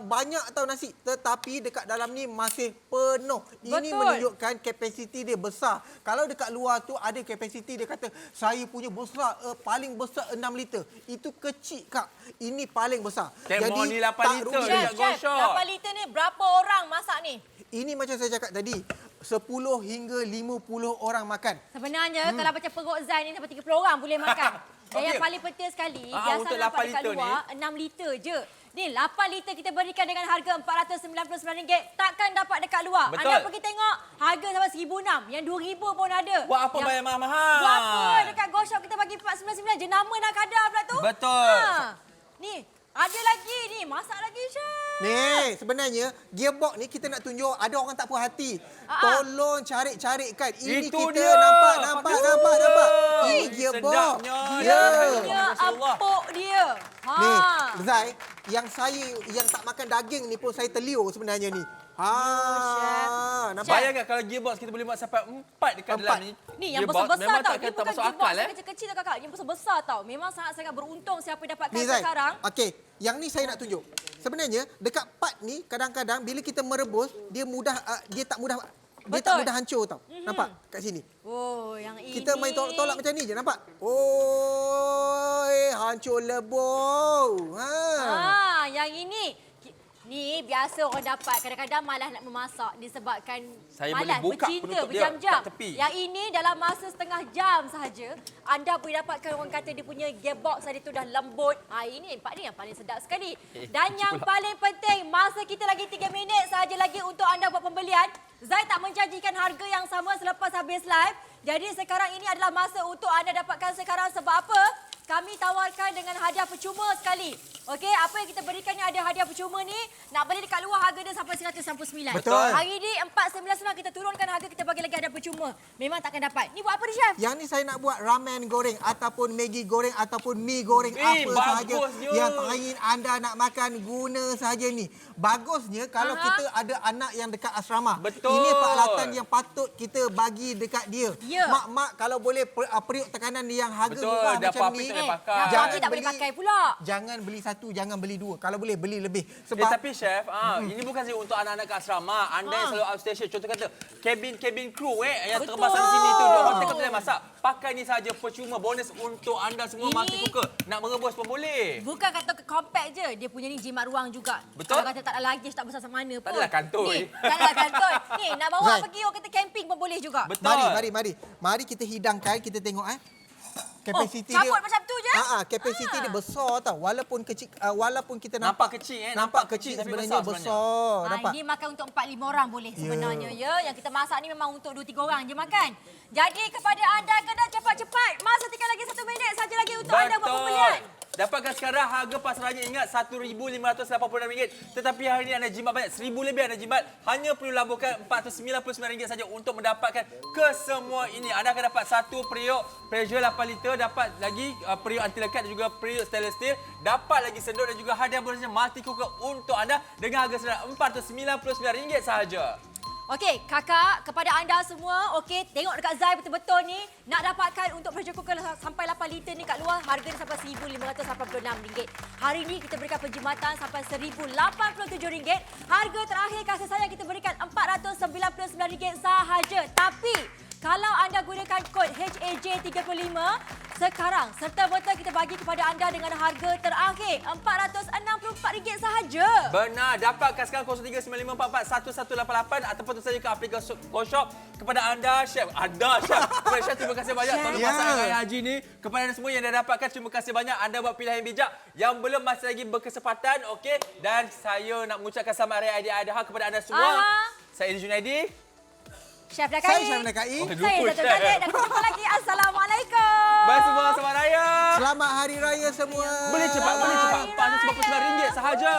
banyak tau nasi. Tetapi dekat dalam ni masih penuh. Ini Betul. menunjukkan kapasiti dia besar. Kalau dekat luar tu ada kapasiti dia kata, saya punya besar, paling besar 6 liter. Itu kecil, Kak. Ini paling besar. Tengok ni 8 tak liter rugi. dia. Chef, Gosyok. 8 liter ni berapa orang masak ni? Ini macam saya cakap tadi, 10 hingga 50 orang makan. Sebenarnya kalau macam perut Zai ni sampai 30 orang boleh makan. Dan yang Okey. paling penting sekali, Untuk biasa nampak 8 dekat liter luar 6 liter je. Ni 8 liter kita berikan dengan harga RM499. Takkan dapat dekat luar. Betul. Anda pergi tengok harga sampai RM1,600. Yang RM2,000 pun ada. Buat apa bayar mahal-mahal? Buat apa? Dekat Go Shop kita bagi RM499 je. Nama Nakada pula tu. Betul. Ni, ada lagi ni. Masak lagi, Chef. Ni, sebenarnya gearbox ni kita nak tunjuk ada orang tak puas hati. Tolong cari-carikan. Ini Itu kita dia. nampak. Ini gearbox. Sedapnya. Ya. Punya empuk dia. Ni, Zai, yang tak makan daging ni pun saya terliur sebenarnya ni. Nampak? Bayangkan kalau gearbox kita boleh buat sampai 4 dekat dalam ni. Ni yang Gearbox besar-besar memang tau. takkan Ni tak bukan masuk gearbox akal yang kecil-kecil tau kakak. Yang besar-besar tau. Memang sangat-sangat beruntung siapa yang dapatkan Ni Zai, sekarang. okey, yang ni saya nak tunjuk. Sebenarnya dekat part ni kadang-kadang bila kita merebus dia tak mudah hancur tau. Nampak kat sini. Oh, yang ini. Kita main tolak macam ni je, nampak? Oi, hancur lebur. Yang ini. Ni biasa orang dapat. Kadang-kadang malas nak memasak disebabkan Saya malas boleh buka bercinta penutup dia berjam-jam. kat tepi. Yang ini dalam masa setengah jam sahaja anda boleh dapatkan, orang kata dia punya gearbox tadi tu dah lembut. Ini nampak ni yang paling sedap sekali. Dan yang paling penting, masa kita lagi 3 minit sahaja lagi untuk anda buat pembelian. Zai tak menjanjikan harga yang sama selepas habis live. Jadi sekarang ini adalah masa untuk anda dapatkan sekarang. Sebab apa? Kami tawarkan dengan hadiah percuma sekali. Okey, apa yang kita berikan ni ada hadiah percuma ni. Nak beli dekat luar harga dia sampai 199. Betul. Hari ni 499 kita turunkan harga, kita bagi lagi hadiah percuma. Memang takkan dapat. Ni buat apa ni, Chef? Yang ni saya nak buat ramen goreng ataupun Maggi goreng ataupun mi goreng apa sahaja bagusnya. yang ingin anda nak makan, guna sahaja ni. Bagusnya kalau kita ada anak yang dekat asrama. Betul. Ini peralatan yang patut kita bagi dekat dia. Ya. Mak-mak kalau boleh periuk tekanan yang harga Betul, murah dah macam apa-apa ni. tak boleh pakai. Yang Jangan bagi tak boleh beli- pakai pula. Jangan beli satu, jangan beli dua. Kalau boleh beli lebih. Sebab Tapi chef, ini bukan saja untuk anak-anak kat asrama. Anda yang selalu outstation, contoh kata cabin crew yang Betul. terbang sana sini tu, duk hotel kat kedai masak. Pakai ni saja percuma, bonus untuk anda semua Ini- multi cooker. Nak merebus pun boleh. Bukan kata compact je, dia punya ni jimat ruang juga. Betul. Kalau kata tak ada luggage, tak besar sama mana pun. adalah kantoi. Ni, tak adalah kantoi. Ni, nak bawa Zai. pergi orang kata camping pun boleh juga. Betul. Mari kita hidangkan, kita tengok kapasiti cabut macam tu je? Kapasiti dia besar tau. Walaupun kecil, walaupun kita Nampak kecil nampak kecil tapi sebenarnya besar. Nampak? Ini makan untuk 4-5 orang boleh sebenarnya ya. Yang kita masak ni memang untuk 2-3 orang je makan. Jadi kepada anda kena cepat-cepat. Masa tinggal lagi 1 minit saja lagi untuk anda buat pembelian. Dapatkan sekarang harga pasarannya, ingat RM1,586. Tetapi hari ini anda jimat banyak, 1,000 lebih anda jimat. Hanya perlu laburkan RM499 saja untuk mendapatkan kesemua ini. Anda akan dapat satu periuk pressure 8 liter, dapat lagi periuk anti lekat dan juga periuk stainless steel. Dapat lagi sendok dan juga hadiah bonusnya multi cooker untuk anda dengan harga senilai RM499 sahaja. Okey, kakak, kepada anda semua, okey, tengok dekat Zai betul-betul ni. Nak dapatkan untuk pressure cooker sampai 8 liter ni kat luar, harga dia sampai RM1,586. Hari ni kita berikan penjimatan sampai RM1,087. Harga terakhir kasih sayang kita berikan RM499 sahaja. Tapi kalau anda gunakan kod HAJ35 sekarang, serta-merta kita bagi kepada anda dengan harga terakhir RM464 sahaja. Benar, dapatkan sekarang 0395441188 ataupun terus saja ke aplikasi Coshop. Kepada anda, Chef. Kepada Chef, terima kasih banyak. Tolong masak Raya Haji ni. Kepada anda semua yang dah dapatkan, terima kasih banyak. Anda buat pilihan yang bijak. Yang belum masih lagi berkesempatan, okey. Dan saya nak mengucapkan selamat Raya Aidiladha kepada anda semua. Saya Edi Junaidi. Chef Nakai. Saya Chef Nakai. Saya Dato' Khalid dan kita jumpa lagi. Assalamualaikum. Bye semua, selamat raya. Selamat Hari Raya semua. Boleh cepat, RM499 sahaja.